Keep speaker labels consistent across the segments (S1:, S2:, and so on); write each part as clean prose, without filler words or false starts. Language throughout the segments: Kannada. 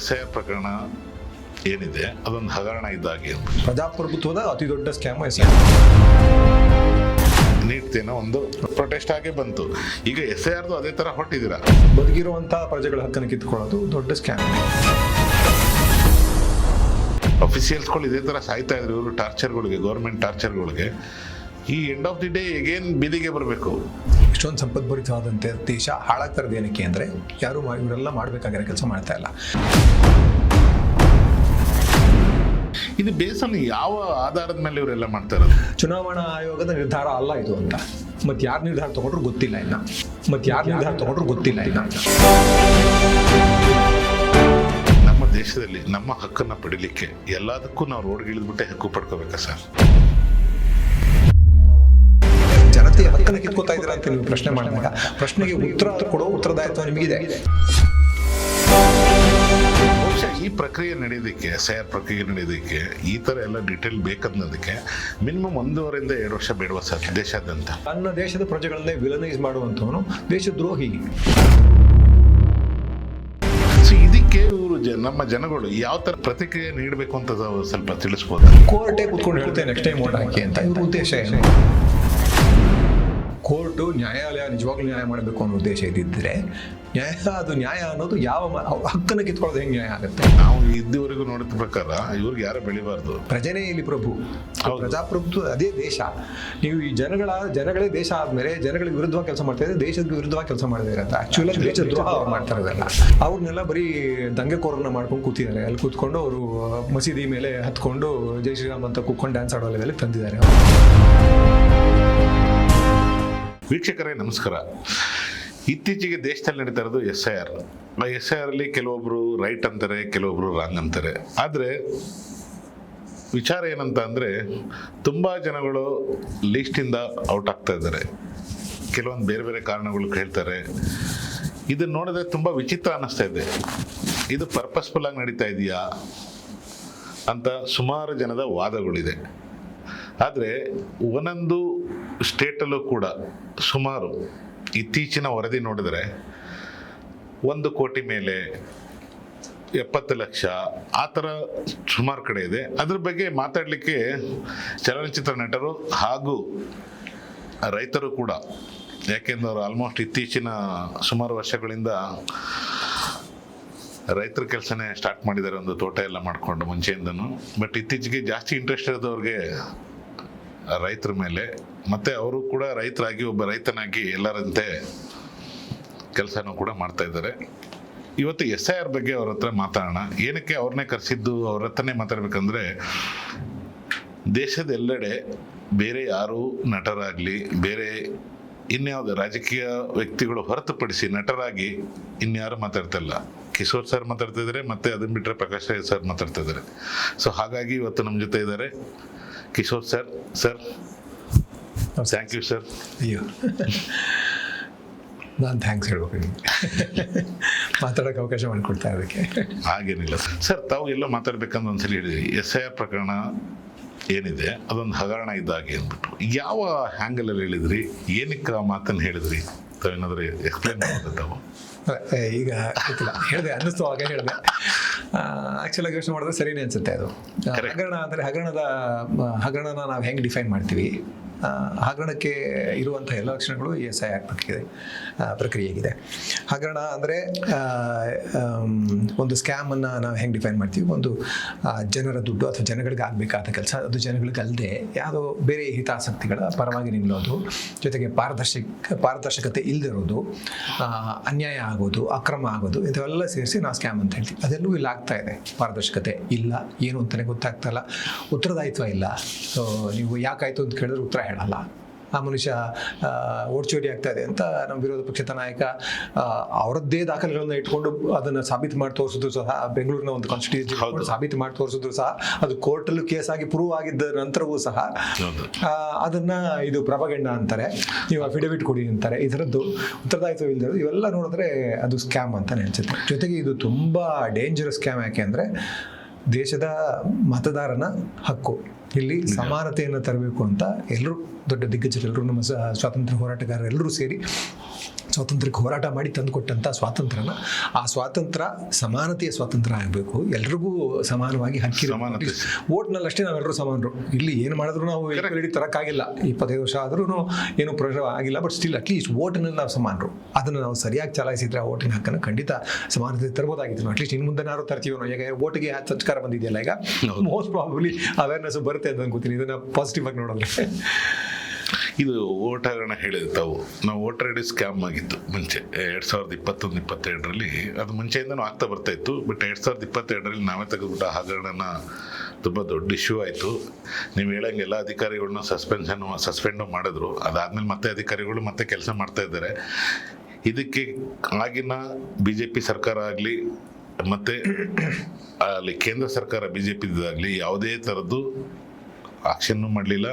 S1: SIR ಪ್ರಕರಣ ಏನಿದೆ ಅದೊಂದು ಹಗರಣ ಇದ್ದಾಗೆ.
S2: ಪ್ರಜಾಪ್ರಭುತ್ವದ ಅತಿ ದೊಡ್ಡ ಸ್ಕ್ಯಾಮ್
S1: ನೀಡ್ತೇನೋ ಒಂದು ಪ್ರೊಟೆಸ್ಟ್ ಆಗೇ ಬಂತು. ಈಗ SIRದು ಅದೇ ತರ ಹೊಟ್ಟಿದ್ದೀರಾ.
S2: ಬದುಕಿರುವಂತಹ ಪ್ರಜೆಗಳ ಹಕ್ಕನ್ನು ಕಿತ್ಕೊಳ್ಳೋದು ದೊಡ್ಡ ಸ್ಕ್ಯಾಮ್.
S1: ಅಫಿಷಿಯಲ್ಸ್ಗಳು ಇದೇ ತರ ಸಾಯ್ತಾ ಇದ್ರು ಇವರು ಟಾರ್ಚರ್ಗಳಿಗೆ, ಗೌರ್ಮೆಂಟ್ ಟಾರ್ಚರ್ಗಳಿಗೆ. ಈ end of the day again ಬೀದಿಗೆ ಬರಬೇಕು.
S2: ಇಷ್ಟೊಂದು ಸಂಪದ್ಭರಿತವಾದಂತೆ ದೇಶ ಹಾಳಾಗ್ತಿರೋದು ಏನಕ್ಕೆ ಅಂದರೆ ಯಾರು ಇವರೆಲ್ಲ ಮಾಡಬೇಕಾಗಿರೋ ಕೆಲಸ ಮಾಡ್ತಾ ಇಲ್ಲ.
S1: ಇದು ಬೇಸನ್ ಯಾವ ಆಧಾರದ ಮೇಲೆ ಇವರೆಲ್ಲ ಮಾಡ್ತಾ ಇರೋದು?
S2: ಚುನಾವಣಾ ಆಯೋಗದ ನಿರ್ಧಾರ ಅಲ್ಲ ಇದು ಅಂತ. ಮತ್ತೆ ಯಾರು ನಿರ್ಧಾರ ತಗೊಂಡ್ರು ಗೊತ್ತಿಲ್ಲ ಇನ್ನ.
S1: ನಮ್ಮ ದೇಶದಲ್ಲಿ ನಮ್ಮ ಹಕ್ಕನ್ನ ಪಡಿಲಿಕ್ಕೆ ಎಲ್ಲದಕ್ಕೂ ನಾವು ರೋಡ್ಗಿಳಿದ್ಬಿಟ್ಟೆ ಹಕ್ಕು ಪಡ್ಕೋಬೇಕಾ ಸರ್?
S2: ಜನತೆಯ ಹಕ್ಕನ್ನು ಕಿತ್ಕೋತಾ ಇದ್ದೀರಾ ಅಂತ ನೀವು ಪ್ರಶ್ನೆ ಮಾಡಿದಾಗ ಪ್ರಶ್ನೆಗೆ ಉತ್ತರ ಕೊಡೋ ಉತ್ತರದಾಯಿತ್ವ ನಿಮಗಿದೆ.
S1: ಬಹುಶಃ ಈ ಪ್ರಕ್ರಿಯೆ ನಡೆಯೋದಕ್ಕೆ, SIR ಪ್ರಕ್ರಿಯೆ ನಡೆಯೋದಕ್ಕೆ ಈ ತರ ಎಲ್ಲ ಡೀಟೇಲ್ ಬೇಕನ್ನೋದಕ್ಕೆ ಮಿನಿಮಮ್ 1.5 ಇಂದ 2 ವರ್ಷ ಬೇಡವಾ ಸರ್ ದೇಶಾದ್ಯಂತ?
S2: ನನ್ನ ದೇಶದ ಪ್ರಜೆಗಳನ್ನೇ ವಿಲನೈಸ್ ಮಾಡುವಂಥವನು ದೇಶದ್ರೋಹಿ.
S1: ಸೊ ಇದಕ್ಕೆ ಇವರು ನಮ್ಮ ಜನಗಳು ಯಾವ ತರ ಪ್ರತಿಕ್ರಿಯೆ ನೀಡಬೇಕು ಅಂತ ಸ್ವಲ್ಪ ತಿಳಿಸ್ಬೋದು?
S2: ಕೋರ್ಟೇ ಕೂತ್ಕೊಂಡು ಹೇಳ್ತೇನೆ ನೆಕ್ಸ್ಟ್ ಟೈಮ್ ವೋಟ್ ಹಾಕಿ ಅಂತ. ಇವ್ರ ಉದ್ದೇಶ ಏನು? ಕೋರ್ಟು ನ್ಯಾಯಾಲಯ ನಿಜವಾಗ್ಲೂ ನ್ಯಾಯ ಮಾಡಬೇಕು ಅನ್ನೋ ಉದ್ದೇಶ ಇದ್ದಿದ್ರೆ ನ್ಯಾಯ ಅನ್ನೋದು ಯಾವ ಹಕ್ಕನ್ನು ಕಿತ್ಕೊಳ್ಳೋದು ಹೆಂಗೆ ನ್ಯಾಯ ಆಗುತ್ತೆ?
S1: ನಾವು ಇದುವರೆಗೂ ನೋಡಿದ ಪ್ರಕಾರ ಇವ್ರಿಗೆ ಯಾರು ಬೆಳಿಬಾರ್ದು.
S2: ಪ್ರಜೆನೇ ಇಲ್ಲಿ ಪ್ರಭು. ಪ್ರಜಾಪ್ರಭುತ್ವ ಅದೇ ದೇಶ. ನೀವು ಈ ಜನಗಳೇ ದೇಶ ಆದ್ಮೇಲೆ ಜನಗಳಿಗೆ ವಿರುದ್ಧವಾಗಿ ಕೆಲಸ ಮಾಡ್ತಾ ಇದ್ದಾರೆ, ದೇಶದ ವಿರುದ್ಧವಾಗಿ ಕೆಲಸ ಮಾಡ್ತಾ ಇರತ್ತೆ. ಆಕ್ಚುಲಿ ದೇಶ ದ್ರೋಹ ಅವ್ರು ಮಾಡ್ತಾ ಇರೋದಲ್ಲ. ಅವ್ರನ್ನೆಲ್ಲ ಬರೀ ದಂಗೆಕೋರನ್ನ ಮಾಡ್ಕೊಂಡು ಕೂತಿದ್ದಾರೆ. ಅಲ್ಲಿ ಕೂತ್ಕೊಂಡು ಅವರು ಮಸೀದಿ ಮೇಲೆ ಹತ್ಕೊಂಡು ಜೈ ಶ್ರೀರಾಮ್ ಅಂತ ಕೂತ್ಕೊಂಡು ಡ್ಯಾನ್ಸ್ ಆಡೋ ಲೆವೆಲ್ಗೆ ತಂದಿದ್ದಾರೆ.
S1: ವೀಕ್ಷಕರೇ ನಮಸ್ಕಾರ. ಇತ್ತೀಚೆಗೆ ದೇಶದಲ್ಲಿ ನಡೀತಾ ಇರೋದು SIR. SIR ಅಲ್ಲಿ ಕೆಲವೊಬ್ರು ರೈಟ್ ಅಂತಾರೆ, ಕೆಲವೊಬ್ರು ರಾಂಗ್ ಅಂತಾರೆ. ಆದರೆ ವಿಚಾರ ಏನಂತ ಅಂದರೆ ತುಂಬ ಜನಗಳು ಲೀಸ್ಟಿಂದ ಔಟ್ ಆಗ್ತಾ ಇದ್ದಾರೆ. ಕೆಲವೊಂದು ಬೇರೆ ಬೇರೆ ಕಾರಣಗಳು ಹೇಳ್ತಾರೆ. ಇದನ್ನು ನೋಡಿದ್ರೆ ತುಂಬ ವಿಚಿತ್ರ ಅನ್ನಿಸ್ತಾ ಇದೆ. ಇದು ಪರ್ಪಸ್ಫುಲ್ ಆಗಿ ನಡೀತಾ ಇದೆಯಾ ಅಂತ ಸುಮಾರು ಜನದ ವಾದಗಳಿದೆ. ಆದರೆ ಒಂದೊಂದು ಸ್ಟೇಟಲ್ಲೂ ಕೂಡ ಸುಮಾರು ಇತ್ತೀಚಿನ ವರದಿ ನೋಡಿದರೆ 1 ಕೋಟಿ ಮೇಲೆ 70 ಲಕ್ಷ ಆ ಥರ ಸುಮಾರು ಕಡೆ ಇದೆ. ಅದ್ರ ಬಗ್ಗೆ ಮಾತಾಡಲಿಕ್ಕೆ ಚಲನಚಿತ್ರ ನಟರು ಹಾಗೂ ರೈತರು ಕೂಡ, ಯಾಕೆಂದ್ರೆ ಅವರು ಆಲ್ಮೋಸ್ಟ್ ಇತ್ತೀಚಿನ ಸುಮಾರು ವರ್ಷಗಳಿಂದ ರೈತರ ಕೆಲಸನೇ ಸ್ಟಾರ್ಟ್ ಮಾಡಿದ್ದಾರೆ, ಒಂದು ತೋಟ ಎಲ್ಲ ಮಾಡಿಕೊಂಡು ಮುಂಚೆಯಿಂದನೂ. ಬಟ್ ಇತ್ತೀಚೆಗೆ ಜಾಸ್ತಿ ಇಂಟ್ರೆಸ್ಟ್ ಇರೋದವ್ರಿಗೆ ರೈತರ ಮೇಲೆ, ಮತ್ತು ಅವರು ಕೂಡ ರೈತರಾಗಿ ಒಬ್ಬ ರೈತನಾಗಿ ಎಲ್ಲರಂತೆ ಕೆಲಸನೂ ಕೂಡ ಮಾಡ್ತಾ ಇದ್ದಾರೆ. ಇವತ್ತು SIR ಬಗ್ಗೆ ಅವ್ರ ಹತ್ರ ಮಾತಾಡೋಣ. ಏನಕ್ಕೆ ಅವ್ರನ್ನೇ ಕರೆಸಿದ್ದು, ಅವ್ರ ಹತ್ರನೇ ಮಾತಾಡ್ಬೇಕಂದ್ರೆ ದೇಶದ ಎಲ್ಲೆಡೆ ಬೇರೆ ಯಾರು ನಟರಾಗಲಿ, ಬೇರೆ ಇನ್ಯಾವುದೇ ರಾಜಕೀಯ ವ್ಯಕ್ತಿಗಳು ಹೊರತುಪಡಿಸಿ ನಟರಾಗಿ ಇನ್ಯಾರು ಮಾತಾಡ್ತಾ ಇಲ್ಲ. ಕಿಶೋರ್ ಸರ್ ಮಾತಾಡ್ತಿದ್ದಾರೆ, ಮತ್ತು ಅದನ್ನ ಬಿಟ್ಟರೆ ಪ್ರಕಾಶ್ ರಾಜ್ ಸರ್ ಮಾತಾಡ್ತಾ ಇದ್ದಾರೆ. ಸೊ ಹಾಗಾಗಿ ಇವತ್ತು ನಮ್ಮ ಜೊತೆ ಇದ್ದಾರೆ Kishore sir. Sir thank you sir.
S2: ಅಯ್ಯೋ, ನಾನು ಥ್ಯಾಂಕ್ಸ್ ಹೇಳ್ಬೇಕು ನಿಮಗೆ ಮಾತಾಡೋಕ್ಕೆ ಅವಕಾಶ ಮಾಡಿಕೊಡ್ತಾ ಇರೋದಕ್ಕೆ.
S1: ಹಾಗೇನಿಲ್ಲ ಸರ್, ತಾವು ಎಲ್ಲೋ ಮಾತಾಡ್ಬೇಕಂತ ಒಂದ್ಸಲಿ ಹೇಳಿದ್ರಿ. SIR ಪ್ರಕರಣ ಏನಿದೆ ಅದೊಂದು ಹಗರಣ ಇದ್ದಾಗೆ ಅಂದ್ಬಿಟ್ಟು ಯಾವ ಹ್ಯಾಂಗಲಲ್ಲಿ ಹೇಳಿದ್ರಿ? ಏನಕ್ಕೆ ಆ ಮಾತನ್ನು ಹೇಳಿದ್ರಿ? ತಾವೇನಾದರೂ ಎಕ್ಸ್ಪ್ಲೇನ್ ಮಾಡೋದು ತಾವು?
S2: ಈಗ ಗೊತ್ತಿಲ್ಲ, ಹೇಳಿದೆ ಅನ್ನಿಸ್ತು, ಹಾಗೆ ಹೇಳಿದೆ. ಆ್ಯಕ್ಚುಲಾಗಿ ಯೋಚನೆ ಮಾಡಿದ್ರೆ ಸರಿನೇ ಅನಿಸುತ್ತೆ. ಅದು ಹಗರಣ ಅಂದರೆ ಹಗರಣನ ನಾವು ಹೆಂಗೆ ಡಿಫೈನ್ ಮಾಡ್ತೀವಿ? ಹಗರಣಕ್ಕೆ ಇರುವಂಥ ಎಲ್ಲ ಲಕ್ಷಣಗಳು SIR ಪ್ರಕ್ರಿಯೆಗಿದೆ. ಹಗರಣ ಅಂದರೆ ಒಂದು ಸ್ಕ್ಯಾಮನ್ನು ನಾವು ಹೆಂಗೆ ಡಿಫೈನ್ ಮಾಡ್ತೀವಿ? ಒಂದು ಜನರ ದುಡ್ಡು ಅಥವಾ ಜನಗಳಿಗೆ ಆಗಬೇಕಾದ ಕೆಲಸ ಅದು ಜನಗಳಿಗಲ್ಲದೆ ಯಾವುದೋ ಬೇರೆ ಹಿತಾಸಕ್ತಿಗಳ ಪರವಾಗಿ ನಿಲ್ಲೋದು, ಜೊತೆಗೆ ಪಾರದರ್ಶಕತೆ ಇಲ್ಲದಿರೋದು, ಅನ್ಯಾಯ ಆಗೋದು, ಅಕ್ರಮ ಆಗೋದು, ಇಂಥವೆಲ್ಲ ಸೇರಿಸಿ ನಾವು ಸ್ಕ್ಯಾಮ್ ಅಂತ ಹೇಳ್ತೀವಿ. ಅದೆಲ್ಲೂ ಇಲ್ಲಿ ಆಗ್ತಾ ಇದೆ. ಪಾರದರ್ಶಕತೆ ಇಲ್ಲ, ಏನು ಅಂತಲೇ ಗೊತ್ತಾಗ್ತಾ ಇಲ್ಲ, ಉತ್ತರದಾಯಿತ್ವ ಇಲ್ಲ. ಸೊ ನೀವು ಯಾಕಾಯಿತು ಅಂತ ಕೇಳಿದ್ರೆ ಉತ್ತರ ಹೇಳಲ್ಲ. ಆ ಮನುಷ್ಯ ಓಡ್ಚೋಡಿ ಆಗ್ತಾ ಇದೆ ಅಂತ ನಮ್ಮ ವಿರೋಧ ಪಕ್ಷದ ನಾಯಕ ಅವರದ್ದೇ ದಾಖಲೆಗಳನ್ನ ಇಟ್ಕೊಂಡು ಅದನ್ನು ಸಾಬೀತು ಮಾಡಿ ತೋರಿಸಿದ್ರು ಸಹ, ಬೆಂಗಳೂರಿನ ಒಂದು ಕಾನ್ಸ್ಟಿಟ್ಯೂನ್ಸಿ ಸಾಬೀತು ಮಾಡಿ ತೋರಿಸಿದ್ರು ಸಹ, ಅದು ಕೋರ್ಟಲ್ಲೂ ಕೇಸ್ ಆಗಿ ಪ್ರೂವ್ ಆಗಿದ್ದ ನಂತರವೂ ಸಹ ಅದನ್ನ ಇದು ಪ್ರಪಗಂಡ ಅಂತಾರೆ, ನೀವು ಅಫಿಡವಿಟ್ ಕೊಡಿ ಅಂತಾರೆ. ಈ ಥರದ್ದು ಉತ್ತರದಾಯಿತ್ವ ಇಲ್ಲದೆ ಇವೆಲ್ಲ ನೋಡಿದ್ರೆ ಅದು ಸ್ಕ್ಯಾಮ್ ಅಂತಾನೆ ಅನ್ಸುತ್ತೆ. ಜೊತೆಗೆ ಇದು ತುಂಬ ಡೇಂಜರಸ್ ಸ್ಕ್ಯಾಮ್. ಯಾಕೆ ಅಂದರೆ ದೇಶದ ಮತದಾರನ ಹಕ್ಕು, ಇಲ್ಲಿ ಸಮಾನತೆಯನ್ನು ತರಬೇಕು ಅಂತ ಎಲ್ಲರೂ ದೊಡ್ಡ ದಿಗ್ಗಜರೆಲ್ಲರೂ ನಮ್ಮ ಸ್ವಾತಂತ್ರ್ಯ ಹೋರಾಟಗಾರರೆಲ್ಲರೂ ಸೇರಿ ಸ್ವಾತಂತ್ರ್ಯಕ್ಕೆ ಹೋರಾಟ ಮಾಡಿ ತಂದುಕೊಟ್ಟಂಥ ಸ್ವಾತಂತ್ರ್ಯನ ಆ ಸ್ವಾತಂತ್ರ್ಯ ಸಮಾನತೆಯ ಸ್ವಾತಂತ್ರ್ಯ ಆಗಬೇಕು, ಎಲ್ರಿಗೂ ಸಮಾನವಾಗಿ ಹಕ್ಕಿರಬೇಕು. ವೋಟ್ನಲ್ಲಿ ಅಷ್ಟೇ ನಾವೆಲ್ಲರೂ ಸಮಾನರು. ಇಲ್ಲಿ ಏನು ಮಾಡಿದ್ರು ನಾವು ಈಕ್ವಾಲಿಟಿ ತರೋಕ್ಕಾಗಿಲ್ಲ, 25 ವರ್ಷ ಆದ್ರೂ ಏನು ಪ್ರಯೋಜನ ಆಗಿಲ್ಲ. ಬಟ್ ಸ್ಟಿಲ್ ಅಟ್ಲೀಸ್ಟ್ ವೋಟ್ನಲ್ಲಿ ನಾವು ಸಮಾನರು. ಅದನ್ನು ನಾವು ಸರಿಯಾಗಿ ಚಲಾಯಿಸಿದ್ರೆ ಆ ವೋಟಿನ ಹಕ್ಕನ್ನು ಖಂಡಿತ ಸಮಾನತೆ ತರ್ಬೋದಾಗಿತ್ತು. ಅಟ್ಲೀಸ್ಟ್ ಇನ್ನು ಮುಂದೆ ನಾವು ತರ್ತೀವೋ. ಈಗ ವೋಟಿಗೆ ಸಂಸ್ಕಾರ ಬಂದಿದೆಯಲ್ಲ, ಈಗ ಮೋಸ್ಟ್ ಪ್ರಾಬಬ್ಲಿ ಅವೇರ್ನೆಸ್ ಬರುತ್ತೆ ಅಂತ ಅನ್ಕೋತೀನಿ. ಇದನ್ನು ಪಾಸಿಟಿವ್ ಆಗಿ ನೋಡಿದ್ರೆ
S1: ಇದು ವೋಟ್ ಹಗರಣ ಹೇಳಿದ ತಾವು, ನಾವು ವೋಟರ್ ಐ ಡಿ ಸ್ಕ್ಯಾಮ್ ಆಗಿತ್ತು ಮುಂಚೆ 2021-22ರಲ್ಲಿ. ಅದು ಮುಂಚೆಯಿಂದನೂ ಆಗ್ತಾ ಬರ್ತಾ ಇತ್ತು. ಬಟ್ 2022ರಲ್ಲಿ ನಾವೇ ತೆಗೆದುಬಿಟ್ಟು ಹಗರಣನ ತುಂಬ ದೊಡ್ಡ ಇಶ್ಯೂ ಆಯಿತು. ನೀವು ಹೇಳಂಗೆ ಎಲ್ಲ ಅಧಿಕಾರಿಗಳನ್ನ ಸಸ್ಪೆಂಡು ಮಾಡಿದ್ರು. ಅದಾದಮೇಲೆ ಮತ್ತೆ ಅಧಿಕಾರಿಗಳು ಮತ್ತೆ ಕೆಲಸ ಮಾಡ್ತಾ ಇದ್ದಾರೆ. ಇದಕ್ಕೆ ಆಗಿನ BJP ಸರ್ಕಾರ ಆಗಲಿ ಮತ್ತು ಅಲ್ಲಿ ಕೇಂದ್ರ ಸರ್ಕಾರ BJPದಾಗಲಿ ಯಾವುದೇ ಥರದ್ದು ಆಕ್ಷನ್ನು ಮಾಡಲಿಲ್ಲ.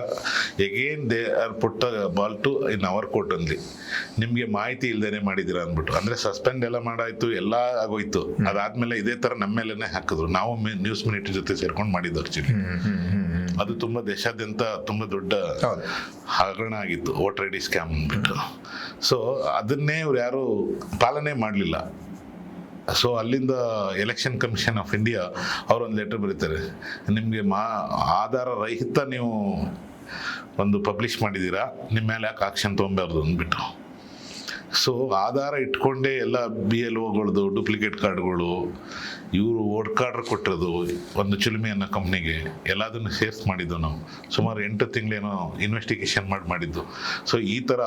S1: Again they are put ball to in our court ಅಲ್ಲಿ. ನಿಮಗೆ ಮಾಹಿತಿ ಇಲ್ದೇನೆ ಮಾಡಿದ್ದೀರಾ ಅಂದ್ಬಿಟ್ಟು, ಅಂದರೆ ಸಸ್ಪೆಂಡ್ ಎಲ್ಲ ಮಾಡಾಯ್ತು, ಎಲ್ಲ ಆಗೋಯ್ತು. ಅದಾದ್ಮೇಲೆ ಇದೇ ಥರ ನಮ್ಮ ಮೇಲೇ ಹಾಕಿದ್ರು. ನಾವು ನ್ಯೂಸ್ ಮಿನಿಟ್ ಜೊತೆ ಸೇರ್ಕೊಂಡು ಮಾಡಿದ್ದು ಆಕ್ಚುಲಿ. ಅದು ತುಂಬ ದೇಶಾದ್ಯಂತ ತುಂಬ ದೊಡ್ಡ ಹಗರಣ ಆಗಿತ್ತು, ವೋಟರ್ ಐ ಡಿ ಸ್ಕ್ಯಾಮ್ ಅಂದ್ಬಿಟ್ಟು. ಸೊ ಅದನ್ನೇ ಇವ್ರು ಯಾರು ಪಾಲನೆ ಮಾಡಲಿಲ್ಲ. ಸೊ ಅಲ್ಲಿಂದ ಎಲೆಕ್ಷನ್ ಕಮಿಷನ್ ಆಫ್ ಇಂಡಿಯಾ ಅವರೊಂದು ಲೆಟರ್ ಬರೀತಾರೆ, ನಿಮಗೆ ಆಧಾರ ರಹಿತ ನೀವು ಒಂದು ಪಬ್ಲಿಷ್ ಮಾಡಿದ್ದೀರಾ, ನಿಮ್ಮ ಮೇಲೆ ಯಾಕೆ ಆಕ್ಷನ್ ತೊಗೊಬಾರ್ದು ಅಂದ್ಬಿಟ್ಟು. ಸೊ ಆಧಾರ ಇಟ್ಕೊಂಡೇ ಎಲ್ಲ BLOಗಳದ್ದು ಡೂಪ್ಲಿಕೇಟ್ ಕಾರ್ಡ್ಗಳು, ಇವರು ವೋಟ್ ಕಾರ್ಡ್ರ್ ಕೊಟ್ಟಿರೋದು ಒಂದು ಚಿಲುಮೆ ಅನ್ನೋ ಕಂಪ್ನಿಗೆ, ಎಲ್ಲದನ್ನು ಸೇರ್ಸ್ ಮಾಡಿದ್ದು ನಾವು. ಸುಮಾರು 8 ತಿಂಗಳೇನೋ ಇನ್ವೆಸ್ಟಿಗೇಷನ್ ಮಾಡಿದ್ದು. ಸೊ ಈ ಥರ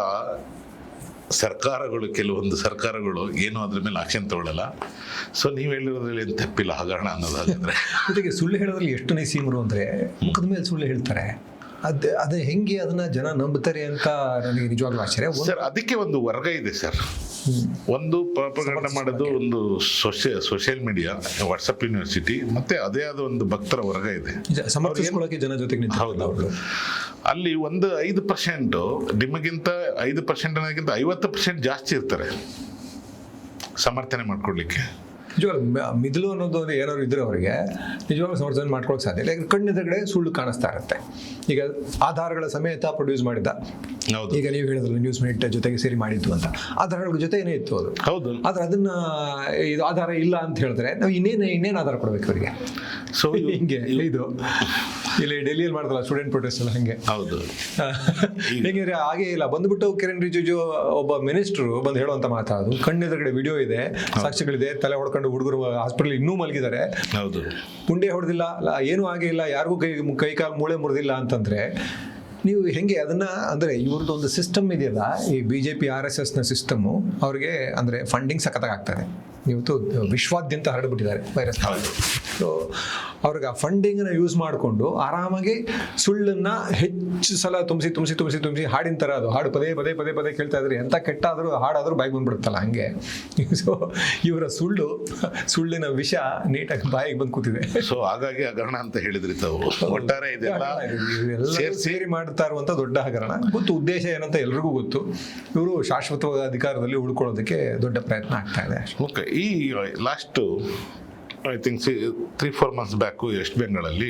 S1: ಸರ್ಕಾರಗಳು, ಕೆಲವೊಂದು ಸರ್ಕಾರಗಳು ಏನು ಅದ್ರ ಮೇಲೆ ಆಕ್ಷನ್ ತಗೊಳ್ಳಲ್ಲ. ಸೊ ನೀವು ಹೇಳಿರೋದ್ರಲ್ಲಿ ಏನು ತಪ್ಪಿಲ್ಲ ಹಗರಣ ಅನ್ನೋದಾದ್ರೆ.
S2: ಜೊತೆಗೆ ಸುಳ್ಳು ಹೇಳೋದ್ರಲ್ಲಿ ಎಷ್ಟು ನೈಸೀಮರು ಅಂದರೆ ಮುಖದ ಮೇಲೆ ಸುಳ್ಳು ಹೇಳ್ತಾರೆ. ಅದೇ ಹೆಂಗೆ ಅದನ್ನ ಜನ ನಂಬುತ್ತಾರೆ ಅಂತ ನನಗೆ ನಿಜವಾಗ್ಲೂ ಆಶ್ಚರ್ಯ.
S1: ಸರ್ ಅದಕ್ಕೆ ಒಂದು ವರ್ಗ ಇದೆ ಸರ್. ಒಂದು ಪ್ರಾಪಗಂಡ ಮಾಡೋದು ಒಂದು ಸೋಷಿಯಲ್ ಮೀಡಿಯಾ, ವಾಟ್ಸಪ್ ಯೂನಿವರ್ಸಿಟಿ, ಮತ್ತೆ ಅದೇ ಆದ ಒಂದು ಭಕ್ತರ ವರ್ಗ ಇದೆ,
S2: ಸಮರ್ಥಿಸ್ಕೊಳ್ಳೋಕೆ ಜನ ಜೊತೆಗೆ.
S1: ಹೌದು. ಅಲ್ಲಿ ಒಂದು 5% ನಿಮಗಿಂತ 5% ಅನ್ನೋದಕ್ಕಿಂತ 50% ಜಾಸ್ತಿ ಇರ್ತಾರೆ ಸಮರ್ಥನೆ ಮಾಡ್ಕೊಡ್ಲಿಕ್ಕೆ.
S2: ನಿಜವಾಗ್ಲೂ ಮಿದುಳು ಅನ್ನೋದು ಏನಾದ್ರು ಇದ್ರೆ ಅವರಿಗೆ ನಿಜವಾಗ್ಲೂ ಸಮರ್ಥನೆ ಮಾಡ್ಕೊಳಕ್ಕೆ ಸಾಧ್ಯ ಇಲ್ಲ. ಕಣ್ಣೆದುರುಗಡೆ ಸುಳ್ಳು ಕಾಣಿಸ್ತಾ ಇರುತ್ತೆ. ಈಗ ಆಧಾರಗಳ ಸಮೇತ ಪ್ರೊಡ್ಯೂಸ್ ಮಾಡಿದ್ದ, ಈಗ ನೀವು ಹೇಳಿದ್ರಲ್ಲ ನ್ಯೂಸ್ ಮಿನಿಟ್ ಜೊತೆಗೆ ಸೇರಿ ಮಾಡಿದ್ದು ಅಂತ, ಆಧಾರಗಳ ಜೊತೆ ಏನೇ ಇತ್ತು ಅದು.
S1: ಹೌದು.
S2: ಆದ್ರೆ ಅದನ್ನ ಇದು ಆಧಾರ ಇಲ್ಲ ಅಂತ ಹೇಳಿದ್ರೆ ನಾವು ಇನ್ನೇನು ಆಧಾರ ಕೊಡ್ಬೇಕು ಅವರಿಗೆ?
S1: ಸೊ
S2: ಹಿಂಗೆ ಇದು ಇಲ್ಲಿ ಡೆಲ್ಲಿಯಲ್ಲಿ ಮಾಡಿದ್ರಲ್ಲ ಸ್ಟೂಡೆಂಟ್ ಪ್ರೊಟೆಸ್ಟ್ ಎಲ್ಲ ಹಂಗೆ.
S1: ಹೌದು.
S2: ಹೇಗೆ ಹಾಗೆ ಇಲ್ಲ, ಬಂದ್ಬಿಟ್ಟು ಕಿರಣ್ ರಿಜಿಜು ಒಬ್ಬ ಮಿನಿಸ್ಟ್ರು ಬಂದು ಹೇಳುವಂತ ಮಾತಾಡೋದು, ಕಣ್ಣೆದುರುಗಡೆ ವಿಡಿಯೋ ಇದೆ, ಸಾಕ್ಷಿಗಳಿದೆ, ತಲೆ ಹೊಡ್ಕೊಂಡು ಹುಡುಗರು ಹಾಸ್ಪಿಟಲ್ ಇನ್ನೂ ಮಲಗಿದ್ದಾರೆ,
S1: ಹೌದು,
S2: ಗುಂಡೆ ಹೊಡೆದಿಲ್ಲ, ಏನೂ ಆಗೇ ಇಲ್ಲ, ಯಾರಿಗೂ ಕೈ ಕಾಲು ಮೂಳೆ ಮುರಿದಿಲ್ಲ ಅಂತಂದ್ರೆ ನೀವು ಹೆಂಗೆ ಅದನ್ನ, ಅಂದ್ರೆ ಇವ್ರದ್ದು ಒಂದು ಸಿಸ್ಟಮ್ ಇದೆಯಲ್ಲ, ಈ BJP RSSನ ಸಿಸ್ಟಮು ಅವ್ರಿಗೆ ಅಂದ್ರೆ ಫಂಡಿಂಗ್ ಸಖತ್ತಾಗಿ ಆಗ್ತದೆ. ಇವತ್ತು ವಿಶ್ವಾದ್ಯಂತ ಹರಡ್ಬಿಟ್ಟಿದ್ದಾರೆ ವೈರಸ್. ಸೊ ಅವ್ರಿಗೆ ಆ ಫಂಡಿಂಗ್ನ ಯೂಸ್ ಮಾಡಿಕೊಂಡು ಆರಾಮಾಗಿ ಸುಳ್ಳನ್ನ ಹೆಚ್ಚು ಸಲ ತುಂಬಿಸಿ ಹಾಡಿನ ಥರ ಅದು ಹಾಡು ಪದೇ ಕೇಳ್ತಾ ಇದ್ರಿ, ಎಂಥ ಕೆಟ್ಟಾದರೂ ಹಾಡಾದರೂ ಬಾಯಿಗೆ ಬಂದ್ಬಿಡುತ್ತಲ್ಲ ಹಂಗೆ. ಸೊ ಇವರ ಸುಳ್ಳಿನ ವಿಷ ನೀಟಾಗಿ ಬಾಯಿಗೆ ಬಂದು ಕೂತಿದೆ.
S1: ಸೊ ಹಾಗಾಗಿ ಹಗರಣ ಅಂತ ಹೇಳಿದ್ರಿ ತಾವು. ಒಟ್ಟಾರೆ ಇದೆಲ್ಲ
S2: ಸೇರಿ ಮಾಡ್ತಾ ಇರುವಂತ ದೊಡ್ಡ ಹಗರಣ. ಗೊತ್ತು ಉದ್ದೇಶ ಏನಂತ ಎಲ್ರಿಗೂ ಗೊತ್ತು. ಇವರು ಶಾಶ್ವತವಾದ ಅಧಿಕಾರದಲ್ಲಿ ಉಳ್ಕೊಳ್ಳೋದಕ್ಕೆ ದೊಡ್ಡ ಪ್ರಯತ್ನ ಆಗ್ತಾ ಇದೆ.
S1: ಓಕೆ. ಈ last I think 3-4 months back West ಬೆಂಗಾಳಲ್ಲಿ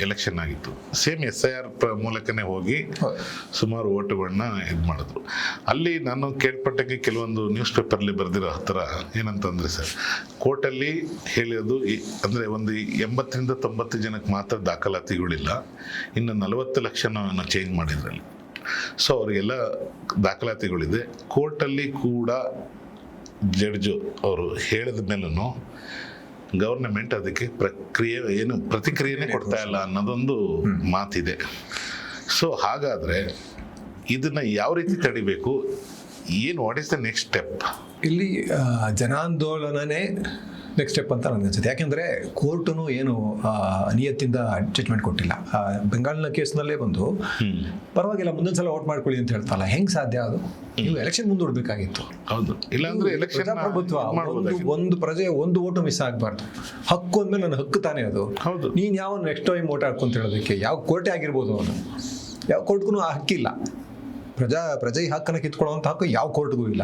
S1: ಎಲೆಕ್ಷನ್ ಆಗಿತ್ತು. ಸೇಮ್ SIR ಮೂಲಕನೇ ಹೋಗಿ ಸುಮಾರು ಓಟುಗಳನ್ನ ಇದು ಮಾಡಿದ್ರು. ಅಲ್ಲಿ ನಾನು ಕೇಳ್ಪಟ್ಟಂಗೆ ಕೆಲವೊಂದು ನ್ಯೂಸ್ ಪೇಪರ್ಲಿ ಬರೆದಿರೋ ಹತ್ರ ಏನಂತಂದರೆ ಸರ್, ಕೋರ್ಟಲ್ಲಿ ಹೇಳಿರೋದು ಅಂದರೆ ಒಂದು 80-90 ಜನಕ್ಕೆ ಮಾತ್ರ ದಾಖಲಾತಿಗಳಿಲ್ಲ, ಇನ್ನು 40 ಲಕ್ಷನ ಚೇಂಜ್ ಮಾಡಿದ್ರಲ್ಲಿ. ಸೊ ಅವರಿಗೆಲ್ಲ ದಾಖಲಾತಿಗಳಿದೆ. ಕೋರ್ಟಲ್ಲಿ ಕೂಡ ಜಡ್ಜು ಅವರು ಹೇಳಿದ ಮೇಲೂ ಗವರ್ನಮೆಂಟ್ ಅದಕ್ಕೆ ಪ್ರತಿಕ್ರಿಯೆನೇ ಕೊಡ್ತಾ ಇಲ್ಲ ಅನ್ನೋದೊಂದು ಮಾತಿದೆ. ಸೊ ಹಾಗಾದರೆ ಇದನ್ನು ಯಾವ ರೀತಿ ತಡಿಬೇಕು, what is the next step?
S2: ಇಲ್ಲಿ ಜನಾಂದೋಲನನೇ ನೆಕ್ಸ್ಟ್ ಸ್ಟೆಪ್ ಅಂತ ನನಗೆ ಅನ್ಸುತ್ತೆ. ಯಾಕೆಂದರೆ ಕೋರ್ಟು ಏನು ನಿಯತ್ತಿಂದ ಜಡ್ಜ್ಮೆಂಟ್ ಕೊಟ್ಟಿಲ್ಲ. ಬೆಂಗಾಲಿನ ಕೇಸ್ನಲ್ಲೇ ಬಂದು ಪರವಾಗಿಲ್ಲ ಮುಂದೊಂದು ಸಲ ವೋಟ್ ಮಾಡ್ಕೊಳ್ಳಿ ಅಂತ ಹೇಳ್ತಲ್ಲ, ಹೆಂಗೆ ಸಾಧ್ಯ ಅದು? ನೀವು ಎಲೆಕ್ಷನ್ ಮುಂದೂಡಬೇಕಾಗಿತ್ತು.
S1: ಹೌದು, ಇಲ್ಲಾಂದ್ರೆ ಎಲೆಕ್ಷನ್
S2: ಒಂದು ಪ್ರಜೆ ಒಂದು ವೋಟು ಮಿಸ್ ಆಗಬಾರ್ದು. ಹಕ್ಕು ಅಂದಮೇಲೆ ನನ್ನ ಹಕ್ಕು ತಾನೇ ಅದು.
S1: ಹೌದು.
S2: ನೀನು ಯಾವ ನೆಕ್ಸ್ಟ್ ಟೈಮ್ ವೋಟ್ ಹಾಕು ಅಂತ ಹೇಳೋದಕ್ಕೆ ಯಾವ ಕೋರ್ಟೇ ಆಗಿರ್ಬೋದು, ಅವನು ಯಾವ ಕೋರ್ಟ್ಗೂ ಆ ಹಕ್ಕಿಲ್ಲ. ಪ್ರಜೆ ಹಕ್ಕನ್ನು ಕಿತ್ಕೊಳ್ಳುವಂಥ ಹಕ್ಕು ಯಾವ ಕೋರ್ಟ್ಗೂ ಇಲ್ಲ.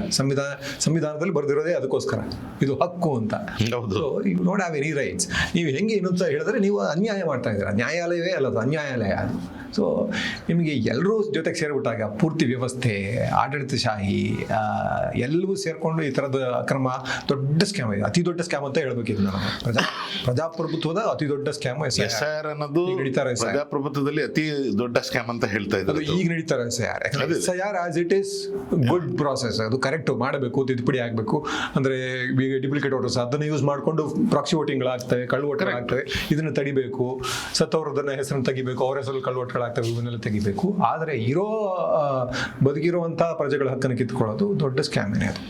S2: ಸಂವಿಧಾನದಲ್ಲಿ ಬರೆದಿರೋದೇ ಅದಕ್ಕೋಸ್ಕರ, ಇದು ಹಕ್ಕು ಅಂತ.
S1: ಹೌದು.
S2: So you don't have any rights. ನೀವು ಹೆಂಗೆ ಇನ್ನೊಂದು ಹೇಳಿದ್ರೆ ನೀವು ಅನ್ಯಾಯ ಮಾಡ್ತಾ ಇದ್ದೀರಾ. ನ್ಯಾಯಾಲಯವೇ ಅಲ್ಲದು, ಅನ್ಯಾಯಾಲಯ ಅದು. ಸೊ ನಿಮಗೆ ಎಲ್ಲರೂ ಜೊತೆಗೆ ಸೇರಿಬಿಟ್ಟಾಗ ಪೂರ್ತಿ ವ್ಯವಸ್ಥೆ, ಆಡಳಿತಶಾಹಿ ಎಲ್ಲವೂ ಸೇರಿಕೊಂಡು ಈ ಥರದ ಅಕ್ರಮ ದೊಡ್ಡ ಸ್ಕ್ಯಾಮ್ ಇದೆ. ಅತಿ ದೊಡ್ಡ ಸ್ಕ್ಯಾಮ್ ಅಂತ ಹೇಳ್ಬೇಕಿದ್ದು ನಾನು. ಪ್ರಜಾಪ್ರಭುತ್ವದ ಅತಿ ದೊಡ್ಡ ಸ್ಕ್ಯಾಮ್
S1: SIR ಅನ್ನೋದು ಪ್ರಜಾಪ್ರಭುತ್ವದಲ್ಲಿ ಅತಿ ದೊಡ್ಡ ಸ್ಕ್ಯಾಮ್ ಅಂತ ಹೇಳ್ತಾ ಇದ್ದಾರೆ.
S2: ಈಗ ನಡೀತಾರೆ SIR as it is good process. ಅದು ಕರೆಕ್ಟ್ ಮಾಡಬೇಕು, ತಿದ್ದುಪಡಿ ಆಗಬೇಕು. ಅಂದ್ರೆ ಈಗ ಡಿಪ್ಲಿಕೇಟ್ ವೋಟರ್ಸ್ ಅದನ್ನ ಯೂಸ್ ಮಾಡಿಕೊಂಡು ಪ್ರಾಕ್ಸಿ ವೋಟಿಂಗ್ಗಳಾಗ್ತವೆ, ಕಳ್ಳು ವೋಟ್ಗಳಾಗ್ತವೆ. ಇದನ್ನ ತಡಿಬೇಕು, ಸತ್ತವ್ರದನ್ನ ಹೆಸರನ್ನು ತೆಗಿಬೇಕು, ಅವ್ರ ಹೆಸರಲ್ಲಿ ಕಳ್ಳು ವೋಟ್ಗಳಾಗ್ತವೆ, ಇವನ್ನೆಲ್ಲ ತೆಗಿಬೇಕು. ಆದರೆ ಬದುಕಿರುವಂತಹ ಪ್ರಜೆಗಳ ಹಕ್ಕನ್ನು ಕಿತ್ಕೊಳ್ಳೋದು ದೊಡ್ಡ ಸ್ಕ್ಯಾಮ್ ಏನೇ ಅದು.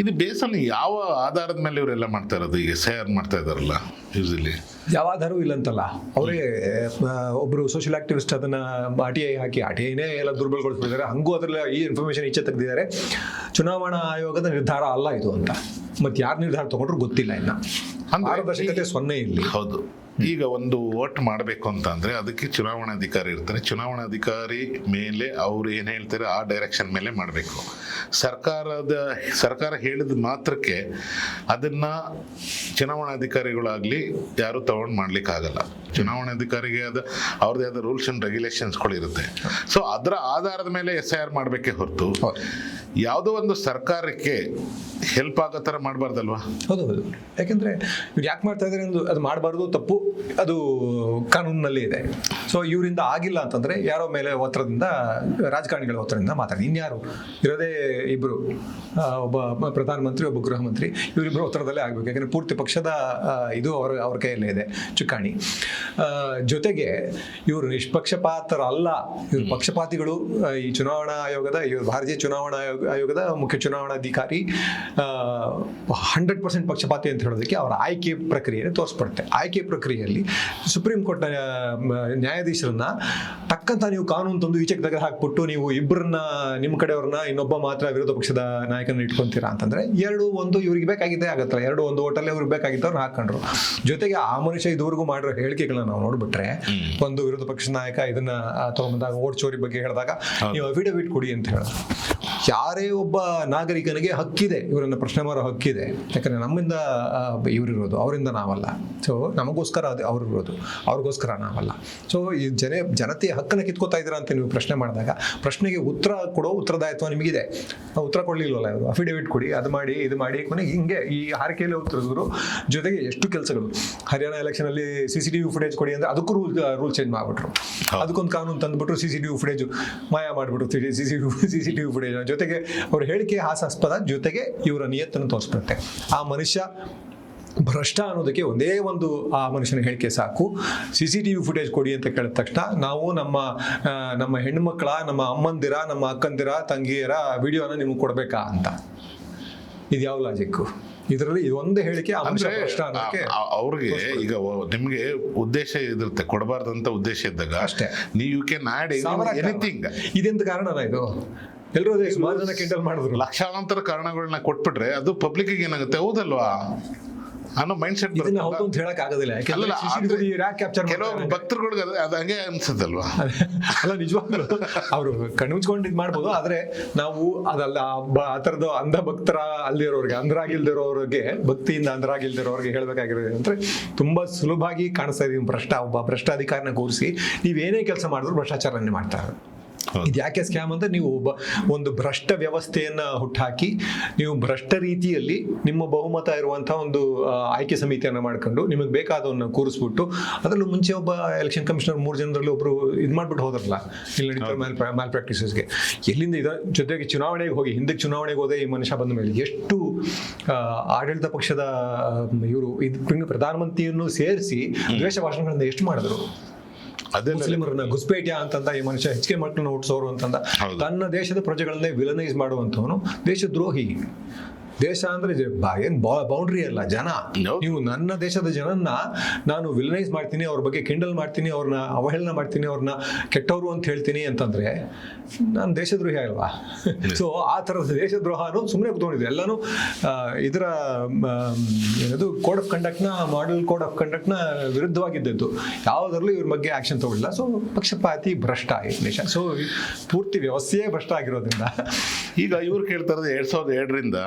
S1: ಇದು ಬೇಸಲ್ಲಿ ಯಾವ ಆಧಾರದ ಮೇಲೆ ಇವರೆಲ್ಲ ಮಾಡ್ತಾ ಇರೋದು? ಈಗ SIR ಮಾಡ್ತಾ ಇದಾರಲ್ಲ ಯೂಸಲಿ
S2: ಯಾವ ಆಧಾರವೂ ಇಲ್ಲಂತಲ್ಲ. ಅವರೇ ಒಬ್ಬರು ಸೋಷಿಯಲ್ ಆಕ್ಟಿವಿಸ್ಟ್ ಅದನ್ನ RTI ಹಾಕಿ RTIನೇ ಎಲ್ಲ ದುರ್ಬಲಗೊಳಿಸ್ಬಿಟ್ಟಿದ್ದಾರೆ. ಹಂಗೂ ಅದರಲ್ಲಿ ಈ ಇನ್ಫಾರ್ಮೇಶನ್ ಈಚೆ ತೆಗೆದಿದ್ದಾರೆ. ಚುನಾವಣಾ ಆಯೋಗದ ನಿರ್ಧಾರ ಅಲ್ಲ ಇದು ಅಂತ. ಮತ್ತೆ ಯಾರು ನಿರ್ಧಾರ ತಗೊಂಡ್ರು ಗೊತ್ತಿಲ್ಲ. ಇನ್ನ ಪಾರದರ್ಶಕತೆ 0 ಇಲ್ಲಿ.
S1: ಹೌದು. ಈಗ ಒಂದು ವೋಟ್ ಮಾಡಬೇಕು ಅಂತ ಅಂದ್ರೆ ಅದಕ್ಕೆ ಚುನಾವಣಾಧಿಕಾರಿ ಇರ್ತಾರೆ. ಚುನಾವಣಾಧಿಕಾರಿ ಮೇಲೆ ಅವ್ರು ಏನ್ ಹೇಳ್ತಾರೆ ಆ ಡೈರೆಕ್ಷನ್ ಮೇಲೆ ಮಾಡಬೇಕು. ಸರ್ಕಾರ ಹೇಳಿದ ಮಾತ್ರಕ್ಕೆ ಅದನ್ನ ಚುನಾವಣಾಧಿಕಾರಿಗಳಾಗ್ಲಿ ಯಾರು ತಗೊಂಡು ಮಾಡ್ಲಿಕ್ಕೆ ಆಗಲ್ಲ. ಚುನಾವಣಾಧಿಕಾರಿಗೆ ಅವ್ರದ್ದೇ ಆದ ರೂಲ್ಸ್ ಅಂಡ್ ರೆಗ್ಯುಲೇಷನ್ಸ್ಗಳು ಇರುತ್ತೆ. ಸೊ ಅದರ ಆಧಾರದ ಮೇಲೆ SIR ಮಾಡಬೇಕೇ ಹೊರತು ಯಾವುದೋ ಒಂದು ಸರ್ಕಾರಕ್ಕೆ ಹೆಲ್ಪ್ ಆಗೋ ಥರ ಮಾಡಬಾರ್ದಲ್ವಾ?
S2: ಹೌದು. ಯಾಕೆಂದ್ರೆ ಇವ್ರು ಯಾಕೆ ಮಾಡ್ತಾ ಇದ್ದಾರೆ ಅಂದ್ರೆ ಅದು ಮಾಡಬಾರ್ದು, ತಪ್ಪು, ಅದು ಕಾನೂನಿನಲ್ಲಿ ಇದೆ. ಸೊ ಇವರಿಂದ ಆಗಿಲ್ಲ ಅಂತಂದ್ರೆ ಯಾರೋ ಮೇಲೆ ಒತ್ತಡದಿಂದ, ರಾಜಕಾರಣಿಗಳ ಒತ್ತಡದಿಂದ ಮಾತಾಡಿ. ಇನ್ಯಾರು ಇರೋದೇ ಇಬ್ರು, ಒಬ್ಬ ಪ್ರಧಾನಮಂತ್ರಿ, ಒಬ್ಬ ಗೃಹ ಮಂತ್ರಿ. ಇವರಿಬ್ರು ಒತ್ತಡದಲ್ಲೇ ಆಗ್ಬೇಕು. ಯಾಕಂದ್ರೆ ಪೂರ್ತಿ ಪಕ್ಷದ ಇದು ಅವ್ರ ಕೈಯಲ್ಲೇ ಇದೆ ಚುಕ್ಕಾಣಿ. ಜೊತೆಗೆ ಇವರು ನಿಷ್ಪಕ್ಷಪಾತರಲ್ಲ, ಇವರು ಪಕ್ಷಪಾತಿಗಳು. ಈ ಚುನಾವಣಾ ಆಯೋಗದ, ಭಾರತೀಯ ಚುನಾವಣಾ ಆಯೋಗದ ಮುಖ್ಯ ಚುನಾವಣಾಧಿಕಾರಿ 100% ಪಕ್ಷಪಾತಿ ಅಂತ ಹೇಳೋದಕ್ಕೆ ಅವರ ಆಯ್ಕೆ ಪ್ರಕ್ರಿಯೆ ತೋರಿಸ್ಪಡುತ್ತೆ. ಆಯ್ಕೆ ಪ್ರಕ್ರಿಯೆಯಲ್ಲಿ ಸುಪ್ರೀಂ ಕೋರ್ಟ್ ನ್ಯಾಯಾಧೀಶರನ್ನ ಟಕ್ಕಂತ ನೀವು ಕಾನೂನು ತಂದು ಈಚೆಗೆ ತೆಗೆದು ಹಾಕ್ಬಿಟ್ಟು ನೀವು ಇಬ್ಬರನ್ನ, ನಿಮ್ಮ ಕಡೆಯವ್ರನ್ನ, ಇನ್ನೊಬ್ಬ ಮಾತ್ರ ವಿರೋಧ ಪಕ್ಷದ ನಾಯಕನ ಇಟ್ಕೊಂತೀರಾ ಅಂತಂದ್ರೆ 2-1 ಇವ್ರಿಗೆ ಬೇಕಾಗಿದ್ದೇ ಆಗತ್ತಲ್ಲ. 2-1 ಓಟಲ್ಲಿ ಅವ್ರಿಗೆ ಬೇಕಾಗಿದ್ದವ್ರು ಹಾಕೊಂಡ್ರು. ಜೊತೆಗೆ ಆ ಮನುಷ್ಯ ಇದುವರೆಗೂ ಮಾಡಿರೋ ಹೇಳಿಕೆಗಳನ್ನ ನಾವು ನೋಡ್ಬಿಟ್ರೆ, ಒಂದು ವಿರೋಧ ಪಕ್ಷದ ನಾಯಕ ಇದನ್ನ ತಗೊಂಡಾಗ ಓಟ್ ಚೋರಿ ಬಗ್ಗೆ ಹೇಳಿದಾಗ ನೀವು ಅಫಿಡವಿಟ್ ಕೊಡಿ ಅಂತ ಹೇಳಿದ್ರು. ಯಾರೇ ಒಬ್ಬ ನಾಗರಿಕನಿಗೆ ಹಕ್ಕಿದೆ, ಇವರನ್ನ ಪ್ರಶ್ನೆ ಮಾಡೋ ಹಕ್ಕಿದೆ. ಯಾಕಂದ್ರೆ ನಮ್ಮಿಂದ ಇವರಿರೋದು, ಅವರಿಂದ ನಾವಲ್ಲ. ಸೊ ನಮಗೋಸ್ಕರ ಅದು ಅವ್ರಿರೋದು, ಅವ್ರಿಗೋಸ್ಕರ ನಾವಲ್ಲ. ಸೊ ಈ ಜನತೆಯ ಹಕ್ಕನ್ನು ಕಿತ್ಕೋತಾ ಇದ್ದೀರಾ ಅಂತ ನೀವು ಪ್ರಶ್ನೆ ಮಾಡಿದಾಗ ಪ್ರಶ್ನೆಗೆ ಉತ್ತರ ಕೊಡೋ ಉತ್ತರದಾಯಿತ್ವ ನಿಮಗಿದೆ. ಉತ್ತರ ಕೊಡ್ಲಿಲ್ವಲ್ಲ, ಇವರು ಅಫಿಡವಿಟ್ ಕೊಡಿ, ಅದು ಮಾಡಿ, ಇದು ಮಾಡಿ, ಕೊನೆಗೆ ಹಿಂಗೆ ಈ ಹಾರಿಕೆಯಲ್ಲಿ ಉತ್ತರಿಸಿದ್ರು. ಜೊತೆಗೆ ಎಷ್ಟು ಕೆಲಸಗಳು, ಹರಿಯಾಣ ಎಲೆಕ್ಷನ್ ಅಲ್ಲಿ CCTV ಫುಟೇಜ್ ಕೊಡಿ ಅಂದ್ರೆ ಅದಕ್ಕೂ ರೂಲ್ ಚೇಂಜ್ ಮಾಡ್ಬಿಟ್ರು. ಅದಕ್ಕೊಂದು ಕಾನೂನು ತಂದ್ಬಿಟ್ರು, CCTV ಫುಟೇಜ್ ಮಾಯ ಮಾಡ್ಬಿಟ್ರು. CCTV ಫುಟೇಜ್ ಜೊತೆಗೆ ಅವ್ರ ಹೇಳಿಕೆ ಹಾಸ್ಯಾಸ್ಪದ, ಜೊತೆಗೆ ಇವರ ನಿಯತ್ತನ್ನು ತೋರಿಸ್ಬಿಡುತ್ತೆ. ಆ ಮನುಷ್ಯ ಭ್ರಷ್ಟ ಅನ್ನೋದಕ್ಕೆ ಒಂದೇ ಒಂದು ಆ ಮನುಷ್ಯನ ಹೇಳಿಕೆ ಸಾಕು. CCTV ಫುಟೇಜ್ ಕೊಡಿ ಅಂತ ಕೇಳಿದ ತಕ್ಷಣ ನಾವು ನಮ್ಮ ಹೆಣ್ಮಕ್ಳ, ನಮ್ಮ ಅಮ್ಮಂದಿರ, ನಮ್ಮ ಅಕ್ಕಂದಿರ, ತಂಗಿಯರ ವಿಡಿಯೋನ ನಿಮ್ಗೆ ಕೊಡ್ಬೇಕಾ ಅಂತ. ಇದು ಯಾವ ಲಾಜಿಕ್ಕು? ಇದರಲ್ಲಿ ಇದೊಂದೇ ಹೇಳಿಕೆ
S1: ಅವ್ರಿಗೆ ಈಗ ನಿಮ್ಗೆ ಉದ್ದೇಶ ಇದಿರುತ್ತೆ, ಕೊಡಬಾರ್ದಂತ ಉದ್ದೇಶ ಇದ್ದಾಗ
S2: ಅಷ್ಟೇ.
S1: You can add anything.
S2: ಇದೆಂತ ಕಾರಣ ಇದು? ಎಲ್ಲರೂ ಸುಮಾರು ಜನ ಕೆಂಡಲ್ ಮಾಡಿದ್ರು.
S1: ಲಕ್ಷಾಂತರ ಕಾರಣಗಳನ್ನ ಕೊಟ್ಬಿಟ್ರೆ ಅದು ಪಬ್ಲಿಕ್ ಏನಾಗುತ್ತೆ, ಹೌದಲ್ವಾ ಅನ್ನೋ ಮೈಂಡ್ ಸೆಟ್
S2: ಬರುತ್ತೆ. ಹೌದು ಅಂತ ಹೇಳಕ್ ಆಗೋದಿಲ್ಲ.
S1: ಕೆಲವು ಭಕ್ತರುಗಳಿಗೆ ಅದು ಹಂಗೆ ಅನ್ಸುತ್ತಲ್ವಾ?
S2: ಅಲ್ಲ, ನಿಜವಾಗ್ಲೂ ಅವರು ಕಣ್ಮುಚ್ಕೊಂಡು ಇದು ಮಾಡ್ಬೋದು. ಆದ್ರೆ ನಾವು ಅದಲ್ಲ, ಆ ಥರದ್ದು ಅಂಧ ಭಕ್ತರ ಅಲ್ಲಿರೋರಿಗೆ, ಅಂಧರಾಗಿಲ್ದಿರೋರಿಗೆ, ಭಕ್ತಿಯಿಂದ ಅಂಧರಾಗಿಲ್ದಿರೋರಿಗೆ ಹೇಳ್ಬೇಕಾಗಿರೋದು ಅಂದ್ರೆ ತುಂಬಾ ಸುಲಭವಾಗಿ ಕಾಣಿಸ್ತಾ ಇದೀವಿ. ಒಬ್ಬ ಭ್ರಷ್ಟ ಅಧಿಕಾರಿನ ಕೂರಿಸಿ ನೀವೇನೇ ಕೆಲಸ ಮಾಡಿದ್ರು ಭ್ರಷ್ಟಾಚಾರನೇ ಮಾಡ್ತಾರೆ. ಇದು ಯಾಕೆ ಸ್ಕ್ಯಾಮ್ ಅಂತ, ನೀವು ಒಂದು ಭ್ರಷ್ಟ ವ್ಯವಸ್ಥೆಯನ್ನ ಹುಟ್ಟಾಕಿ, ನೀವು ಭ್ರಷ್ಟ ರೀತಿಯಲ್ಲಿ ನಿಮ್ಮ ಬಹುಮತ ಇರುವಂತಹ ಒಂದು ಆಯ್ಕೆ ಸಮಿತಿಯನ್ನ ಮಾಡ್ಕೊಂಡು ನಿಮಗೆ ಬೇಕಾದವನ್ನ ಕೂರಿಸ್ಬಿಟ್ಟು, ಅದರಲ್ಲೂ ಮುಂಚೆ ಒಬ್ಬ ಎಲೆಕ್ಷನ್ ಕಮಿಷನರ್ 3 ಜನರಲ್ಲಿ ಒಬ್ರು ಇದು ಮಾಡ್ಬಿಟ್ಟು ಹೋದ್ರಲ್ಲ, ಇಲ್ಲಿ ನಡೀತಾರೆ ಮ್ಯಾಲ್ ಪ್ರಾಕ್ಟೀಸಸ್ಗೆ. ಎಲ್ಲಿಂದ ಇದರ ಜೊತೆಗೆ ಚುನಾವಣೆಗೆ ಹೋಗಿ, ಹಿಂದೆ ಚುನಾವಣೆಗೆ ಹೋದೆ ಈ ಮನುಷ್ಯ ಬಂದ ಮೇಲೆ ಎಷ್ಟು ಆಡಳಿತ ಪಕ್ಷದ ಇವರು ಇದು ಪ್ರಧಾನಮಂತ್ರಿಯನ್ನು ಸೇರಿಸಿ ದ್ವೇಷ ಭಾಷಣಗಳನ್ನ ಎಷ್ಟು ಮಾಡಿದ್ರು. ಮುಸ್ಲಿಮರನ್ನ ಗುಸ್ಪೇಟ್ಯಾ ಅಂತಂದ ಈ ಮನುಷ್ಯ, ಹೆಚ್ಚಿಗೆ ಮಕ್ಕಳನ್ನ ಹುಟ್ಟಿಸೋರು ಅಂತಂದ, ತನ್ನ ದೇಶದ ಪ್ರಜೆಗಳನ್ನೇ ವಿಲನೈಸ್ ಮಾಡುವಂಥವನು ದೇಶದ್ರೋಹಿ. ದೇಶ ಅಂದ್ರೆ ಏನು ಬೌಂಡ್ರಿ ಅಲ್ಲ, ಜನ.
S1: ಹೌದು.
S2: ನೀವು ನನ್ನ ದೇಶದ ಜನನ್ನ ನಾನು ವಿಲನೈಸ್ ಮಾಡ್ತೀನಿ, ಅವ್ರ ಬಗ್ಗೆ ಕಿಂಡಲ್ ಮಾಡ್ತೀನಿ, ಅವ್ರನ್ನ ಅವಹೇಳನ ಮಾಡ್ತೀನಿ, ಅವ್ರನ್ನ ಕೆಟ್ಟವರು ಅಂತ ಹೇಳ್ತೀನಿ ಅಂತಂದ್ರೆ ನಾನು ದೇಶದ್ರೋಹಿ ಅಲ್ವಾ? ಸೊ ಆ ಥರದ ದೇಶದ್ರೋಹನು ಸುಮ್ಮನೆ ಕೂತ್ಕೊಂಡಿದೆ. ಎಲ್ಲನೂ ಇದರ ಏನದು ಕೋಡ್ ಆಫ್ ಕಂಡಕ್ಟ್ನ ಮಾಡೆಲ್ ಕೋಡ್ ಆಫ್ ಕಂಡಕ್ಟ್ನ ವಿರುದ್ಧವಾಗಿದ್ದದ್ದು. ಯಾವುದರಲ್ಲೂ ಇವ್ರ ಬಗ್ಗೆ ಆಕ್ಷನ್ ತಗೊಳ್ಳಿಲ್ಲ. ಸೊ ಪಕ್ಷಪಾತಿ, ಭ್ರಷ್ಟ ಈ ದೇಶ. ಸೊ ಪೂರ್ತಿ ವ್ಯವಸ್ಥೆಯೇ ಭ್ರಷ್ಟ ಆಗಿರೋದ್ರಿಂದ
S1: ಈಗ ಇವ್ರು ಕೇಳ್ತಾ ಇರೋದು 2002ರಿಂದ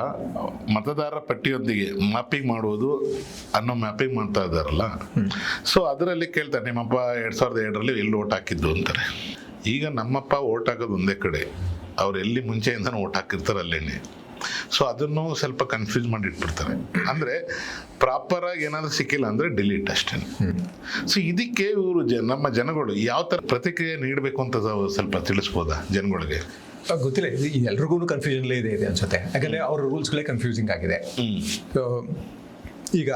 S1: ಮತದಾರರ ಪಟ್ಟಿಯೊಂದಿಗೆ ಮ್ಯಾಪಿಂಗ್ ಮಾಡುವುದು ಅನ್ನೋ ಮ್ಯಾಪಿಂಗ್ ಮಾಡ್ತಾ ಇದ್ದಾರಲ್ಲ, ಸೊ ಅದರಲ್ಲಿ ಕೇಳ್ತಾರೆ ನಿಮ್ಮಪ್ಪ 2002ರಲ್ಲಿ ಎಲ್ಲಿ ಓಟ್ ಹಾಕಿದ್ದು ಅಂತಾರೆ. ಈಗ ನಮ್ಮಪ್ಪ ಓಟ್ ಹಾಕೋದು ಒಂದೇ ಕಡೆ, ಅವ್ರು ಎಲ್ಲಿ ಮುಂಚೆಯಿಂದನೂ ಓಟ್ ಹಾಕಿರ್ತಾರೆ ಅಲ್ಲೇನೆ. ಸೊ ಅದನ್ನು ಸ್ವಲ್ಪ ಕನ್ಫ್ಯೂಸ್ ಮಾಡಿ ಇಟ್ಬಿಡ್ತಾರೆ. ಅಂದರೆ ಪ್ರಾಪರಾಗಿ ಏನಾದರೂ ಸಿಕ್ಕಿಲ್ಲ ಅಂದರೆ ಡಿಲೀಟ್ ಅಷ್ಟೇ. ಸೊ ಇದಕ್ಕೆ ಇವರು ನಮ್ಮ ಜನಗಳು ಯಾವ ಥರ ಪ್ರತಿಕ್ರಿಯೆ ನೀಡಬೇಕು ಅಂತ ಸ್ವಲ್ಪ ತಿಳಿಸ್ಬೋದಾ ಜನಗಳಿಗೆ?
S2: ಗೊತ್ತಿಲ್ಲ, ಇದು ಎಲ್ರಿಗೂ ಕನ್ಫ್ಯೂಷನ್ಲೇ ಇದೆ ಅನ್ಸುತ್ತೆ. ಯಾಕಂದರೆ ಅವ್ರ ರೂಲ್ಸ್ಗಳೇ ಕನ್ಫ್ಯೂಸಿಂಗ್ ಆಗಿದೆ. ಈಗ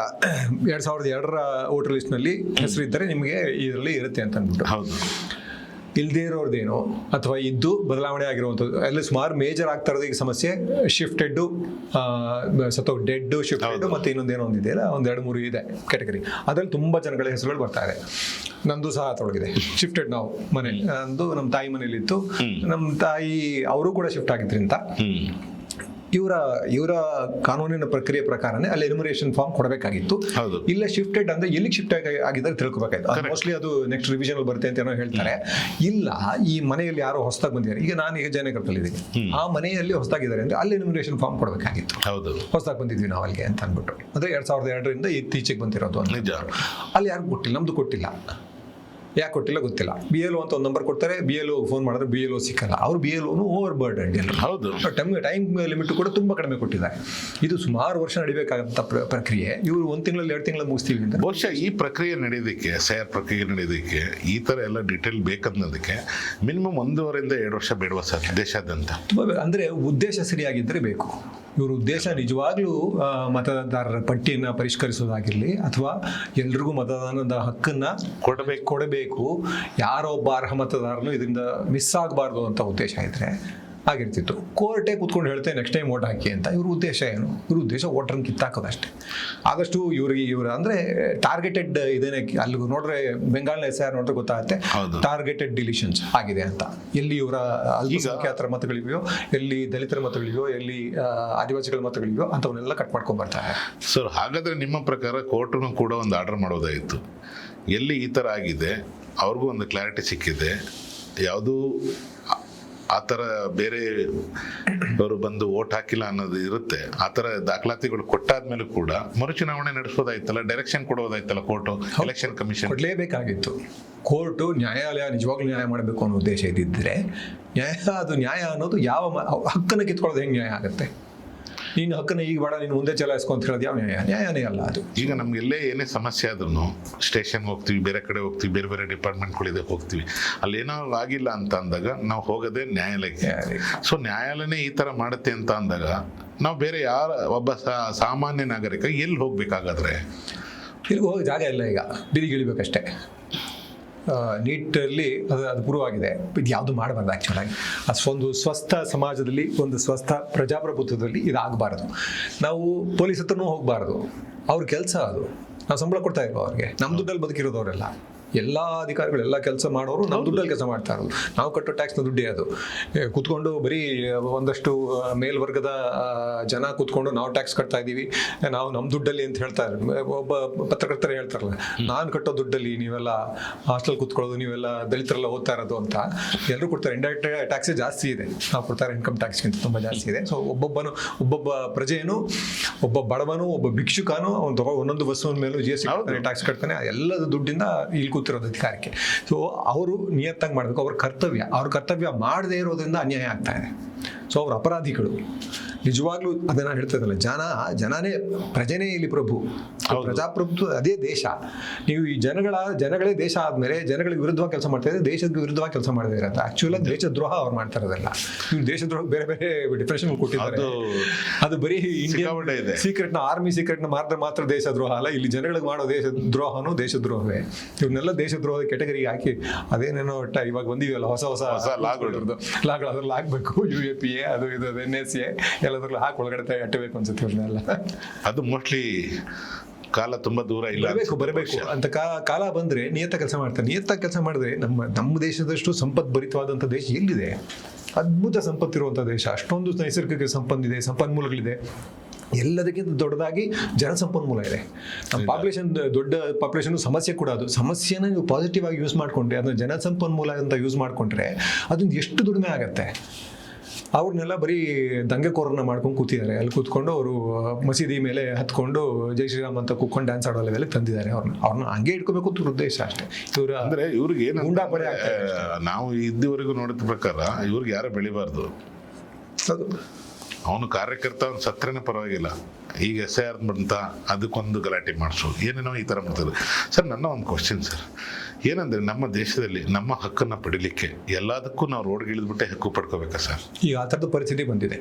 S2: 2002ರ ವೋಟರ್ ಲಿಸ್ಟ್ನಲ್ಲಿ ಹೆಸರು ಇದ್ದರೆ ನಿಮಗೆ ಇದರಲ್ಲಿ ಇರುತ್ತೆ ಅಂತ ಅಂದ್ಬಿಟ್ಟು,
S1: ಹೌದು,
S2: ಇಲ್ಲದೇ ಇರೋರ್ದೇನೋ ಅಥವಾ ಇದ್ದು ಬದಲಾವಣೆ ಆಗಿರುವಂಥದ್ದು ಎಲ್ಲ ಸುಮಾರು ಮೇಜರ್ ಆಗ್ತಾ ಇರೋದು. ಈಗ ಸಮಸ್ಯೆ ಶಿಫ್ಟೆಡ್ಡು, ಡೆಡ್ ಶಿಫ್ಟೆಡ್, ಮತ್ತು ಇನ್ನೊಂದೇನೋ ಒಂದಿದೆಯಲ್ಲ, 1-2-3 ಇದೆ ಕ್ಯಾಟಗರಿ. ಅದರಲ್ಲಿ ತುಂಬ ಜನಗಳ ಹೆಸರುಗಳು ಬರ್ತಾ ಇದೆ. ನಂದು ಸಹ ತೊಡಗಿದೆ. ಶಿಫ್ಟೆಡ್ ನಾವು ಮನೆ, ನಂದು ನಮ್ಮ ತಾಯಿ ಮನೇಲಿತ್ತು. ನಮ್ಮ ತಾಯಿ ಅವರು ಕೂಡ ಶಿಫ್ಟ್ ಆಗಿದ್ರಿಂದ ಇವರ ಕಾನೂನಿನ ಪ್ರಕ್ರಿಯೆ ಪ್ರಕಾರನೇ ಅಲ್ಲಿ ಎನ್ಯುಮರೇಷನ್ ಫಾರ್ಮ್ ಕೊಡಬೇಕಾಗಿತ್ತು. ಇಲ್ಲ ಶಿಫ್ಟೆಡ್ ಅಂದ್ರೆ ಎಲ್ಲಿಗೆ ಶಿಫ್ಟ್ ಆಗಿದ್ದಾರೆ ತಿಳ್ಕೊಬೇಕಾಯ್ತು. ಮೋಸ್ಟ್ಲಿ ಅದು ನೆಕ್ಸ್ಟ್ ರಿವಿಷನ್ ಬರುತ್ತೆ ಅಂತ ಏನೋ ಹೇಳ್ತಾರೆ. ಇಲ್ಲ ಈ ಮನೆಯಲ್ಲಿ ಯಾರೋ ಹೊಸದಾಗಿ ಬಂದಿದ್ದಾರೆ, ಈಗ ನಾನು ಈಗ ಜಯನಗರದಲ್ಲಿದ್ದೀನಿ, ಆ ಮನೆಯಲ್ಲಿ ಹೊಸದಾಗಿದ್ದಾರೆ ಅಂದ್ರೆ ಅಲ್ಲಿ ಎನ್ಯುಮರೇಷನ್ ಫಾರ್ಮ್ ಕೊಡಬೇಕಾಗಿತ್ತು. ಹೊಸದಾಗಿ ಬಂದಿದ್ವಿ ನಾವು ಅಲ್ಲಿಗೆ ಅಂತ ಅಂದ್ಬಿಟ್ಟು. ಅಂದ್ರೆ 2002ರಿಂದ ಇತ್ತೀಚೆಗೆ ಬಂದಿರೋದು ಅಂತ. ಅಲ್ಲಿ ಯಾರು ಕೊಟ್ಟಿಲ್ಲ, ನಮ್ದು ಕೊಟ್ಟಿಲ್ಲ. ಯಾಕೆ ಕೊಟ್ಟಿಲ್ಲ ಗೊತ್ತಿಲ್ಲ. BLO ಅಂತ ಒಂದು ನಂಬರ್ ಕೊಡ್ತಾರೆ, BLO ಫೋನ್ ಮಾಡಿದ್ರೆ BLO ಸಿಕ್ಕಲ್ಲ. ಅವ್ರು BLOನು ಓವರ್ ಬರ್ಡನ್ ಎಲ್ಲರೂ. ಹೌದು, ಟೈಮ್ ಲಿಮಿಟ್ ಕೂಡ ತುಂಬಾ ಕಡಿಮೆ ಕೊಟ್ಟಿದ್ದಾರೆ. ಇದು ಸುಮಾರು ವರ್ಷ ನಡಿಬೇಕಾದಂಥ ಪ್ರಕ್ರಿಯೆ. ಇವರು 1 ತಿಂಗಳಲ್ಲಿ 2 ತಿಂಗಳಲ್ಲಿ ಮುಗಿಸ್ತೀವಿ ಅಂತ.
S1: ಬಹುಶಃ ಈ ಪ್ರಕ್ರಿಯೆ ನಡೆಯೋದಕ್ಕೆ, SIR ಪ್ರಕ್ರಿಯೆ ನಡೆಯೋದಕ್ಕೆ, ಈ ಥರ ಎಲ್ಲ ಡೀಟೇಲ್ ಬೇಕನ್ನೋದಕ್ಕೆ ಮಿನಿಮಮ್ 1.5 2 ವರ್ಷ ಬೇಡವಾ ಸರ್ ದೇಶಾದ್ಯಂತ?
S2: ಅಂದರೆ ಉದ್ದೇಶ ಸರಿಯಾಗಿದ್ದರೆ ಬೇಕು. ಇವರು ಉದ್ದೇಶ ನಿಜವಾಗ್ಲೂ ಮತದಾರರ ಪಟ್ಟಿಯನ್ನು ಪರಿಷ್ಕರಿಸೋದಾಗಿರಲಿ ಅಥವಾ ಎಲ್ರಿಗೂ ಮತದಾನದ ಹಕ್ಕನ್ನು ಕೊಡಬೇಕು, ಯಾರೋ ಒಬ್ಬ ಅರ್ಹ ಮತದಾರನು ಇದರಿಂದ ಮಿಸ್ ಆಗಬಾರ್ದು ಅಂತ ಉದ್ದೇಶ ಇದ್ರೆ ಆಗಿರ್ತಿತ್ತು. ಕೋರ್ಟೇ ಕೂತ್ಕೊಂಡು ಹೇಳ್ತೇನೆ ನೆಕ್ಸ್ಟ್ ಟೈಮ್ ಓಟ್ ಹಾಕಿ ಅಂತ. ಇವ್ರ ಉದ್ದೇಶ ಏನು? ಇವ್ರ ಉದ್ದೇಶ ವೋಟರ್ನ ಕಿತ್ತಾಕೋದಷ್ಟೇ. ಆದಷ್ಟು ಇವ್ರ ಅಂದ್ರೆ ಟಾರ್ಗೆಟೆಡ್ ಇದೇನೆ. ಅಲ್ಲಿ ನೋಡ್ರೆ ಬೆಂಗಾಲ್ನ SIR ನೋಡ್ರೆ ಗೊತ್ತಾಗುತ್ತೆ ಟಾರ್ಗೆಟೆಡ್ ಡಿಲಿಷನ್ಸ್ ಆಗಿದೆ ಅಂತ. ಎಲ್ಲಿ ಇವರ ಅಲ್ಪಸಂಖ್ಯಾತರ ಮತಗಳಿವೆಯೋ, ಎಲ್ಲಿ ದಲಿತರ ಮತಗಳಿವೆಯೋ, ಎಲ್ಲಿ ಆದಿವಾಸಿಗಳ ಮತಗಳಿವೆಯೋ ಅಂಥವನ್ನೆಲ್ಲ ಕಟ್ ಮಾಡ್ಕೊಂಡ್ ಬರ್ತಾರೆ.
S1: ಸರ್, ಹಾಗಾದ್ರೆ ನಿಮ್ಮ ಪ್ರಕಾರ ಕೋರ್ಟ್ನು ಕೂಡ ಒಂದು ಆರ್ಡರ್ ಮಾಡೋದಾಯಿತು. ಎಲ್ಲಿ ಈ ಥರ ಆಗಿದೆ ಅವ್ರಿಗೂ ಒಂದು ಕ್ಲಾರಿಟಿ ಸಿಕ್ಕಿದೆ. ಯಾವುದೂ ಆ ಥರ ಬೇರೆ ಅವರು ಬಂದು ಓಟ್ ಹಾಕಿಲ್ಲ ಅನ್ನೋದು ಇರುತ್ತೆ. ಆ ಥರ ದಾಖಲಾತಿಗಳು ಕೊಟ್ಟಾದ್ಮೇಲೆ ಕೂಡ ಮರುಚುನಾವಣೆ ನಡೆಸೋದಾಯ್ತಲ್ಲ, ಡೈರೆಕ್ಷನ್ ಕೊಡೋದಾಯ್ತಲ್ಲ ಕೋರ್ಟು, ಎಲೆಕ್ಷನ್ ಕಮಿಷನ್
S2: ಕೊಡಲೇಬೇಕಾಗಿತ್ತು. ಕೋರ್ಟು ನ್ಯಾಯಾಲಯ ನಿಜವಾಗ್ಲೂ ನ್ಯಾಯ ಮಾಡಬೇಕು ಅನ್ನೋ ಉದ್ದೇಶ ಇದ್ದಿದ್ರೆ ನ್ಯಾಯ ಅನ್ನೋದು ಯಾವ ಹಕ್ಕನ್ನು ಕಿತ್ಕೊಳ್ಳೋದು ಹೆಂಗೆ ನ್ಯಾಯ ಆಗುತ್ತೆ? ನೀನು ಹಕ್ಕನ್ನು ಈಗ ಬೇಡ, ನೀನು ಮುಂದೆ ಚಲಾಯಿಸ್ಕೊ ಅಂತ ಹೇಳೋದು ಯಾವ ನ್ಯಾಯನೇ ಅಲ್ಲ ಅದು.
S1: ಈಗ ನಮಗೆಲ್ಲೇ ಏನೇ ಸಮಸ್ಯೆ ಆದ್ರೂ ಸ್ಟೇಷನ್ಗೆ ಹೋಗ್ತೀವಿ, ಬೇರೆ ಕಡೆ ಹೋಗ್ತೀವಿ, ಬೇರೆ ಬೇರೆ ಡಿಪಾರ್ಟ್ಮೆಂಟ್ಗಳಿದೆ ಹೋಗ್ತೀವಿ. ಅಲ್ಲಿ ಏನೋ ಆಗಿಲ್ಲ ಅಂತ ಅಂದಾಗ ನಾವು ಹೋಗೋದೇ ನ್ಯಾಯಾಲಯಕ್ಕೆ. ಸೊ ನ್ಯಾಯಾಲಯನೇ ಈ ಥರ ಮಾಡುತ್ತೆ ಅಂತ ಅಂದಾಗ ನಾವು ಬೇರೆ ಒಬ್ಬ ಸಾಮಾನ್ಯ ನಾಗರಿಕ ಎಲ್ಲಿ ಹೋಗ್ಬೇಕಾಗಾದ್ರೆ?
S2: ಇಲ್ಲಿಗೆ ಹೋಗಿ ಜಾಗ ಇಲ್ಲ. ಈಗ ಬೀದಿಗಿಳಿಬೇಕಷ್ಟೇ. ನೀಟಲ್ಲಿ ಅದು ಪೂರ್ವವಾಗಿದೆ. ಇದು ಯಾವುದು ಮಾಡಬಾರ್ದು ಆ್ಯಕ್ಚುಲಾಗಿ. ಒಂದು ಸ್ವಸ್ಥ ಸಮಾಜದಲ್ಲಿ, ಒಂದು ಸ್ವಸ್ಥ ಪ್ರಜಾಪ್ರಭುತ್ವದಲ್ಲಿ ಇದಾಗಬಾರ್ದು. ನಾವು ಪೊಲೀಸ್ ಹತ್ರನೂ ಹೋಗಬಾರ್ದು. ಅವ್ರ ಕೆಲಸ ಅದು. ನಾವು ಸಂಬಳ ಕೊಡ್ತಾ ಇಲ್ವೋ ಅವ್ರಿಗೆ? ನಮ್ಮ ದುಡ್ಡಲ್ಲಿ ಬದುಕಿರೋದವರೆಲ್ಲ, ಎಲ್ಲ ಅಧಿಕಾರಿಗಳು, ಎಲ್ಲ ಕೆಲಸ ಮಾಡೋರು ನಮ್ಮ ದುಡ್ಡಲ್ಲಿ ಕೆಲಸ ಮಾಡ್ತಾ ಇರೋದು. ನಾವು ಕಟ್ಟೋ ಟ್ಯಾಕ್ಸ್ನ ದುಡ್ಡೇ ಅದು. ಕೂತ್ಕೊಂಡು ಬರೀ ಒಂದಷ್ಟು ಮೇಲ್ವರ್ಗದ ಜನ ಕೂತ್ಕೊಂಡು ನಾವು ಟ್ಯಾಕ್ಸ್ ಕಟ್ತಾ ಇದ್ದೀವಿ, ನಾವು ನಮ್ಮ ದುಡ್ಡಲ್ಲಿ ಅಂತ ಹೇಳ್ತಾರೆ. ಒಬ್ಬ ಪತ್ರಕರ್ತರೇ ಹೇಳ್ತಾರಲ್ಲ, ನಾನು ಕಟ್ಟೋ ದುಡ್ಡಲ್ಲಿ ನೀವೆಲ್ಲ ಹಾಸ್ಟೆಲ್ ಕೂತ್ಕೊಳ್ಳೋದು, ನೀವೆಲ್ಲ ದಲಿತರೆಲ್ಲ ಓದ್ತಾ ಇರೋದು ಅಂತ. ಎಲ್ಲರೂ ಕೊಡ್ತಾರೆ. ಇಂಡೈರೆಕ್ಟ್ ಟ್ಯಾಕ್ಸೇ ಜಾಸ್ತಿ ಇದೆ. ನಾವು ಕೊಡ್ತಾರೆ ಇನ್ಕಮ್ ಟ್ಯಾಕ್ಸ್ಗಿಂತ ತುಂಬ ಜಾಸ್ತಿ ಇದೆ. ಸೊ ಒಬ್ಬೊಬ್ಬ ಪ್ರಜೆಯೂ, ಒಬ್ಬ ಬಡವನು, ಒಬ್ಬ ಭಿಕ್ಷುಕನು ಒಂದೊಂದು ವಸ್ತುವಿನ ಮೇಲೂ GST ಕಟ್ತಾನೆ, ಟ್ಯಾಕ್ಸ್ ಕಟ್ತಾನೆ. ಎಲ್ಲದ ದುಡ್ಡಿಂದ ಇಲ್ಲಿ ಕೂತಿರೋದು ಅಧಿಕಾರಕ್ಕೆ. ಸೊ ಅವರು ನಿಯತ್ತಾಗಿ ಮಾಡಬೇಕು. ಅವ್ರ ಕರ್ತವ್ಯ ಮಾಡದೇ ಇರೋದ್ರಿಂದ ಅನ್ಯಾಯ ಆಗ್ತಾ ಇದೆ. ಸೊ ಅವ್ರ ಅಪರಾಧಿಗಳು. ನಿಜವಾಗ್ಲೂ ಅದನ್ನ ಹೇಳ್ತದಲ್ಲ, ಜನನೇ ಪ್ರಜೆನೇ ಇಲ್ಲಿ ಪ್ರಭು. ಪ್ರಜಾಪ್ರಭುತ್ವ ಅದೇ ದೇಶ. ನೀವು ಈ ಜನಗಳೇ ದೇಶ ಆದ್ಮೇಲೆ ಜನಗಳಿಗೆ ವಿರುದ್ಧವಾಗಿ ಕೆಲಸ ಮಾಡ್ತಾ ಇದ್ದಾರೆ, ದೇಶದ ವಿರುದ್ಧವಾಗಿ ಕೆಲಸ ಮಾಡದೇ ಇರುತ್ತೆ. ಆಕ್ಚುಲ್ ಆಗಿ ದೇಶದ್ರೋಹ ಅವ್ರು ಮಾಡ್ತಾ ಇರೋದಲ್ಲ. ಇವ್ರು ದೇಶದ್ರೋಹ ಬೇರೆ ಬೇರೆ ಡೆಫಿನೇಷನ್ ಕೊಟ್ಟಿದ್ದಾರೆ. ಅದು ಬರೀ ಇಂಡಿಯನ್ ಸೀಕ್ರೆಟ್ ನ, ಆರ್ಮಿ ಸೀಕ್ರೆಟ್ ನ ಮಾತ್ರ ದೇಶದ್ರೋಹ ಅಲ್ಲ. ಇಲ್ಲಿ ಜನಗಳಿಗೆ ಮಾಡೋ ದೇಶದ್ರೋಹನೂ ದೇಶದ್ರೋಹವೇ. ಇವ್ರನ್ನೆಲ್ಲ ದೇಶದ್ರೋಹದ ಕೆಟಗರಿಗೆ ಹಾಕಿ ಅದೇನೇನೋ ಇವಾಗ ಬಂದಿವಲ್ಲ ಹೊಸ ಲಾಗಳು, ಅದ್ರಲ್ಲಿ ಆಗ್ಬೇಕು. BJP ಅದು ಇದು NSA ಎಲ್ಲದ್ರಲ್ಲೂ ಹಾಕಿ ಒಳಗಡೆ ಅಟ್ಟಬೇಕು ಅನ್ಸುತ್ತೆ ಇವ್ರನ್ನೆಲ್ಲ.
S1: ಅದು ಮೋಸ್ಟ್ಲಿ ಕಾಲ ತುಂಬಾ ದೂರ ಇಲ್ಲ,
S2: ಬರಬೇಕು ಅಂತ ಕಾಲ ಬಂದ್ರೆ ನಿಯತ ಕೆಲಸ ಮಾಡ್ತಾರೆ. ನಿಯತ ಕೆಲಸ ಮಾಡಿದ್ರೆ ನಮ್ಮ ದೇಶದಷ್ಟು ಸಂಪದ್ಭರಿತವಾದಂಥ ದೇಶ ಎಲ್ಲಿದೆ? ಅದ್ಭುತ ಸಂಪತ್ತಿರುವಂಥ ದೇಶ, ಅಷ್ಟೊಂದು ನೈಸರ್ಗಿಕ ಸಂಪನ್ನಿದೆ, ಸಂಪನ್ಮೂಲಗಳಿದೆ. ಎಲ್ಲದಕ್ಕಿಂತ ದೊಡ್ಡದಾಗಿ ಜನಸಂಪನ್ಮೂಲ ಇದೆ. ನಮ್ಮ ದೊಡ್ಡ ಪಾಪ್ಯುಲೇಷನ್ ಸಮಸ್ಯೆ ಕೂಡ. ಅದು ಸಮಸ್ಯೆನ ನೀವು ಪಾಸಿಟಿವ್ ಆಗಿ ಯೂಸ್ ಮಾಡ್ಕೊಂಡ್ರೆ, ಅದನ್ನ ಜನಸಂಪನ್ಮೂಲ ಅಂತ ಯೂಸ್ ಮಾಡ್ಕೊಂಡ್ರೆ ಅದೊಂದು ಎಷ್ಟು ದುಡಿಮೆ ಆಗತ್ತೆ. ಅವ್ರನ್ನೆಲ್ಲ ಬರೀ ದಂಗೆಕೋರನ್ನ ಮಾಡ್ಕೊಂಡು ಕೂತಿದ್ದಾರೆ. ಅಲ್ಲಿ ಕೂತ್ಕೊಂಡು ಅವರು ಮಸೀದಿ ಮೇಲೆ ಹತ್ಕೊಂಡು ಜೈ ಶ್ರೀರಾಮ್ ಅಂತ ಕೂತ್ಕೊಂಡು ಡ್ಯಾನ್ಸ್ ಆಡೋ ಲೆವೆಲ್ಗೆ ತಂದಿದ್ದಾರೆ. ಅವ್ರನ್ನ ಹಂಗೆ ಇಟ್ಕೋಬೇಕು ಅಂತ ಉದ್ದೇಶ ಅಷ್ಟೇ.
S1: ಅಂದ್ರೆ ಇವ್ರಿಗೆ ಏನು
S2: ಉಂಡಾಪಡೆ
S1: ನಾವು ಇದುವರೆಗೂ ನೋಡಿದ ಪ್ರಕಾರ ಇವ್ರಿಗೆ ಯಾರು ಬೆಳಿಬಾರ್ದು.
S2: ಅದು
S1: ಅವನು ಕಾರ್ಯಕರ್ತ, ಅವ್ನು ಸತ್ರೇನೆ ಪರವಾಗಿಲ್ಲ. ಈಗ SIR ಬಂತ, ಅದಕ್ಕೊಂದು ಗಲಾಟೆ ಮಾಡಿಸು, ಏನೇನೋ ಈ ಥರ ಮಾಡ್ತಾರೆ. ಸರ್, ನನ್ನ ಒಂದು ಕ್ವಶನ್ ಸರ್, ಏನಂದರೆ ನಮ್ಮ ದೇಶದಲ್ಲಿ ನಮ್ಮ ಹಕ್ಕನ್ನು ಪಡಿಲಿಕ್ಕೆ ಎಲ್ಲದಕ್ಕೂ ನಾವು ರೋಡ್ಗೆ ಇಳಿದ್ಬಿಟ್ಟೆ ಹಕ್ಕು ಪಡ್ಕೋಬೇಕಾ ಸರ್?
S2: ಈಗ ಆ ಥರದ ಪರಿಸ್ಥಿತಿ ಬಂದಿದೆ.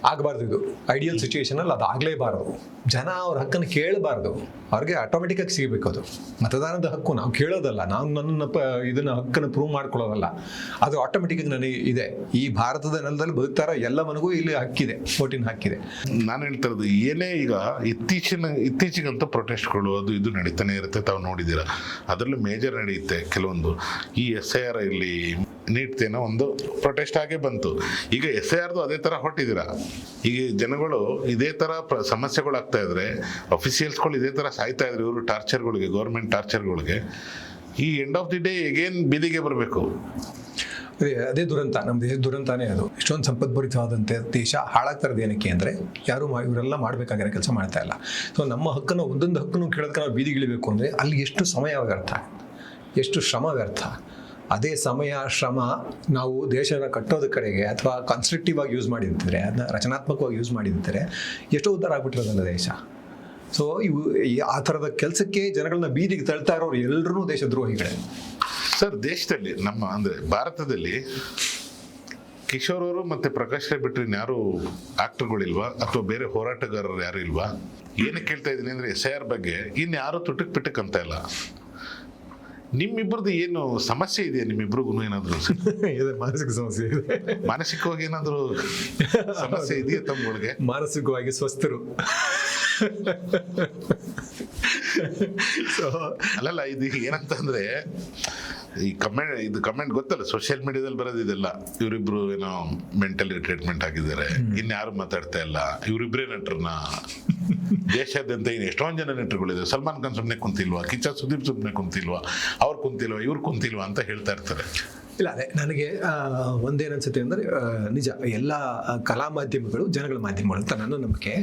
S2: ಆಗಬಾರ್ದು. ಇದು ಐಡಿಯಲ್ ಸಿಚುವೇಶನಲ್ಲಿ ಅದು ಆಗಲೇಬಾರದು. ಜನ ಅವ್ರ ಹಕ್ಕನ್ನು ಕೇಳಬಾರ್ದು, ಅವ್ರಿಗೆ ಆಟೋಮೆಟಿಕ್ಕಾಗಿ ಸಿಗಬೇಕು. ಅದು ಮತದಾನದ ಹಕ್ಕು ನಾವು ಕೇಳೋದಲ್ಲ, ನಾವು ಇದನ್ನ ಹಕ್ಕನ್ನು ಪ್ರೂವ್ ಮಾಡ್ಕೊಳ್ಳೋದಲ್ಲ. ಅದು ಆಟೋಮೆಟಿಕ್ಕಾಗಿ ನನಗೆ ಇದೆ. ಈ ಭಾರತದ ನೆಲದಲ್ಲಿ ಬದುಕ್ತಾರ ಎಲ್ಲವನಿಗೂ ಇಲ್ಲಿ ಹಕ್ಕಿದೆ, ವೋಟಿನ ಹಕ್ಕಿದೆ.
S1: ನಾನು ಹೇಳ್ತಾ ಇರೋದು ಏನೇ, ಈಗ ಇತ್ತೀಚೆಗಂತೂ ಪ್ರೊಟೆಸ್ಟ್ಗಳು ಅದು ಇದು ನಡೀತಾನೆ ಇರುತ್ತೆ, ತಾವು ನೋಡಿದ್ದೀರಾ. ಅದರಲ್ಲೂ ಮೇಜರ್ ನಡೆಯುತ್ತೆ ಕೆಲವೊಂದು. ಈ SIR ಇಲ್ಲಿ ನೀಟ್ತೇನೋ ಒಂದು ಪ್ರೊಟೆಸ್ಟ್ ಆಗೇ ಬಂತು. ಈಗ SIRದು ಅದೇ ಥರ ಹೊರಟಿದ್ದೀರಾ. ಈಗ ಜನಗಳು ಇದೇ ಥರ ಸಮಸ್ಯೆಗಳಾಗ್ತಾ ಇದ್ರೆ, ಅಫಿಷಿಯಲ್ಸ್ಗಳು ಇದೇ ಥರ ಸಾಯ್ತಾ ಇದ್ರು ಇವರು ಟಾರ್ಚರ್ಗಳಿಗೆ, ಗೌರ್ಮೆಂಟ್ ಟಾರ್ಚರ್ಗಳಿಗೆ. ಈ end of the day again ಬೀದಿಗೆ ಬರಬೇಕು.
S2: ಅದೇ ದುರಂತ, ನಮ್ಮ ದೇಶದ ದುರಂತಾನೇ ಅದು. ಇಷ್ಟೊಂದು ಸಂಪದ್ಭರಿತವಾದಂತೆ ದೇಶ ಹಾಳಾಗ್ತಾರದು ಏನಕ್ಕೆ ಅಂದರೆ ಇವರೆಲ್ಲ ಮಾಡಬೇಕಾಗಿರೋ ಕೆಲಸ ಮಾಡ್ತಾ ಇಲ್ಲ. ಸೊ ನಮ್ಮ ಹಕ್ಕನ್ನು, ಒಂದೊಂದು ಹಕ್ಕನ್ನು ಕೇಳೋದಕ್ಕೆ ನಾವು ಬೀದಿಗಿಳಿಬೇಕು ಅಂದರೆ ಅಲ್ಲಿ ಎಷ್ಟು ಸಮಯ ವ್ಯರ್ಥ, ಎಷ್ಟು ಶ್ರಮ ವ್ಯರ್ಥ. ಅದೇ ಸಮಯ ಶ್ರಮ ನಾವು ದೇಶನ ಕಟ್ಟೋದ ಕಡೆಗೆ ಅಥವಾ ಕನ್ಸ್ಟ್ರಕ್ಟಿವ್ ಆಗಿ ಯೂಸ್ ಮಾಡಿರ್ತಾರೆ, ಅದನ್ನ ರಚನಾತ್ಮಕವಾಗಿ ಯೂಸ್ ಮಾಡಿರ್ತಾರೆ, ಎಷ್ಟೋ ಉದ್ಧಾರ ಆಗ್ಬಿಟ್ಟಿರೋದಲ್ಲ ದೇಶ. ಸೊ ಆ ಥರದ ಕೆಲಸಕ್ಕೆ ಜನಗಳನ್ನ ಬೀದಿಗೆ ತಳ್ತಾ ಇರೋರು ಎಲ್ಲರೂ ದೇಶದ್ರೋಹಿಗಳೇ
S1: ಸರ್. ದೇಶದಲ್ಲಿ ನಮ್ಮ ಅಂದರೆ ಭಾರತದಲ್ಲಿ ಕಿಶೋರ್ ಅವರು ಮತ್ತು ಪ್ರಕಾಶ್ ರೈ ಬಿಟ್ಟರೆ ಇನ್ಯಾರು ಆಕ್ಟರ್ಗಳಿಲ್ವಾ ಅಥವಾ ಬೇರೆ ಹೋರಾಟಗಾರರು ಯಾರು ಇಲ್ವಾ? ಏನಕ್ಕೆ ಕೇಳ್ತಾ ಇದ್ದೀನಿ ಅಂದರೆ SIR ಬಗ್ಗೆ ಇನ್ಯಾರು ತುಟಕ್ ಪಿಟಕ್ ಅಂತ ಇಲ್ಲ. ನಿಮ್ಮಿಬ್ಬರದ್ದು ಏನು ಸಮಸ್ಯೆ ಇದೆಯಾ? ನಿಮ್ಮಿಬ್ರಿಗೂ ಏನಾದ್ರು
S2: ಮಾನಸಿಕ ಸಮಸ್ಯೆ ಇದೆ?
S1: ಮಾನಸಿಕವಾಗಿ ಏನಾದ್ರು ಸಮಸ್ಯೆ ಇದೆಯಾ ತಮ್ಮಗಳಿಗೆ?
S2: ಮಾನಸಿಕವಾಗಿ ಸ್ವಸ್ಥರು.
S1: ಅಲ್ಲಲ್ಲ, ಇದು ಏನಂತಂದ್ರೆ ಈ ಕಮೆಂಟ್ ಗೊತ್ತಲ್ಲ, ಸೋಷಿಯಲ್ ಮೀಡಿಯಾದಲ್ಲಿ ಬರೋದಿದೆಲ್ಲ. ಇವರಿಬ್ರು ಏನೋ ಮೆಂಟಲಿ ಟ್ರೀಟ್ಮೆಂಟ್ ಆಗಿದ್ದಾರೆ, ಇನ್ಯಾರು ಮಾತಾಡ್ತಾ ಇಲ್ಲ, ಇವರಿಬ್ರೇ ನಟರನ್ನ. ದೇಶಾದ್ಯಂತ ಇನ್ನು ಎಷ್ಟೊಂದು ಜನ ನಟರುಗಳಿದೆ. ಸಲ್ಮಾನ್ ಖಾನ್ ಸುಮ್ಮನೆ ಕುಂತಿಲ್ವಾ, ಕಿಚ್ಚ ಸುದೀಪ್ ಸುಮ್ಮನೆ ಕುಂತಿಲ್ವಾ, ಅವ್ರು ಕುಂತಿಲ್ವಾ, ಇವ್ರು ಕುಂತಿಲ್ವಾ ಅಂತ ಹೇಳ್ತಾ ಇರ್ತಾರೆ.
S2: ಇಲ್ಲ, ಅದೇ ನನಗೆ ಒಂದೇನನ್ಸುತ್ತೆ ಅಂದರೆ, ನಿಜ ಎಲ್ಲ ಕಲಾ ಮಾಧ್ಯಮಗಳು ಜನಗಳ ಮಾಧ್ಯಮಗಳು ಅಂತ ನನ್ನ ನಂಬಿಕೆ.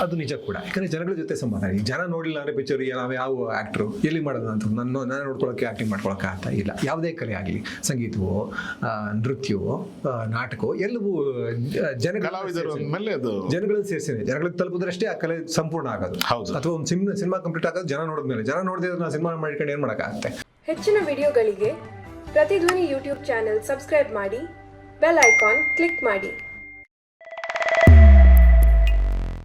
S2: ಅದು ನಿಜ ಕೂಡ. ಯಾಕಂದರೆ ಜನಗಳ ಜೊತೆ ಸಂಬಂಧ. ಈ ಜನ ನೋಡಿಲ್ಲ ಅಂದರೆ ಪಿಕ್ಚರ್ ನಾವು ಯಾವ ಆ್ಯಕ್ಟ್ರು ಎಲ್ಲಿ ಮಾಡೋದು ಅಂತ ನಾನು ನೋಡ್ಕೊಳ್ಳೋಕ್ಕೆ, ಆ್ಯಕ್ಟಿಂಗ್ ಮಾಡ್ಕೊಳ್ಳೋಕೆ ಆಗ್ತಾ ಇಲ್ಲ. ಯಾವುದೇ ಕಲೆ ಆಗಲಿ, ಸಂಗೀತವೋ, ನೃತ್ಯವೋ, ನಾಟಕವೋ, ಎಲ್ಲವೂ ಜನಗಳನ್ನು ಸೇರಿಸಿದೆ. ಜನಗಳಿಗೆ ತಲುಪಿದ್ರಷ್ಟೇ ಆ ಕಲೆ ಸಂಪೂರ್ಣ ಆಗೋದು. ಅಥವಾ ಒಂದು ಸಿನಿಮಾ ಕಂಪ್ಲೀಟ್ ಆಗೋದು ಜನ ನೋಡಿದ್ಮೇಲೆ. ಜನ ನೋಡಿದ್ರೆ ನಾವು ಸಿನಿಮಾ ಮಾಡ್ಕೊಂಡು ಏನು ಮಾಡೋಕ್ಕಾಗತ್ತೆ?
S3: ಹೆಚ್ಚಿನ ವಿಡಿಯೋಗಳಿಗೆ ಪ್ರತಿಧ್ವನಿ ಯೂಟ್ಯೂಬ್ ಚಾನೆಲ್ ಸಬ್ಸ್ಕ್ರೈಬ್ ಮಾಡಿ, ಬೆಲ್ ಐಕಾನ್ ಕ್ಲಿಕ್ ಮಾಡಿ.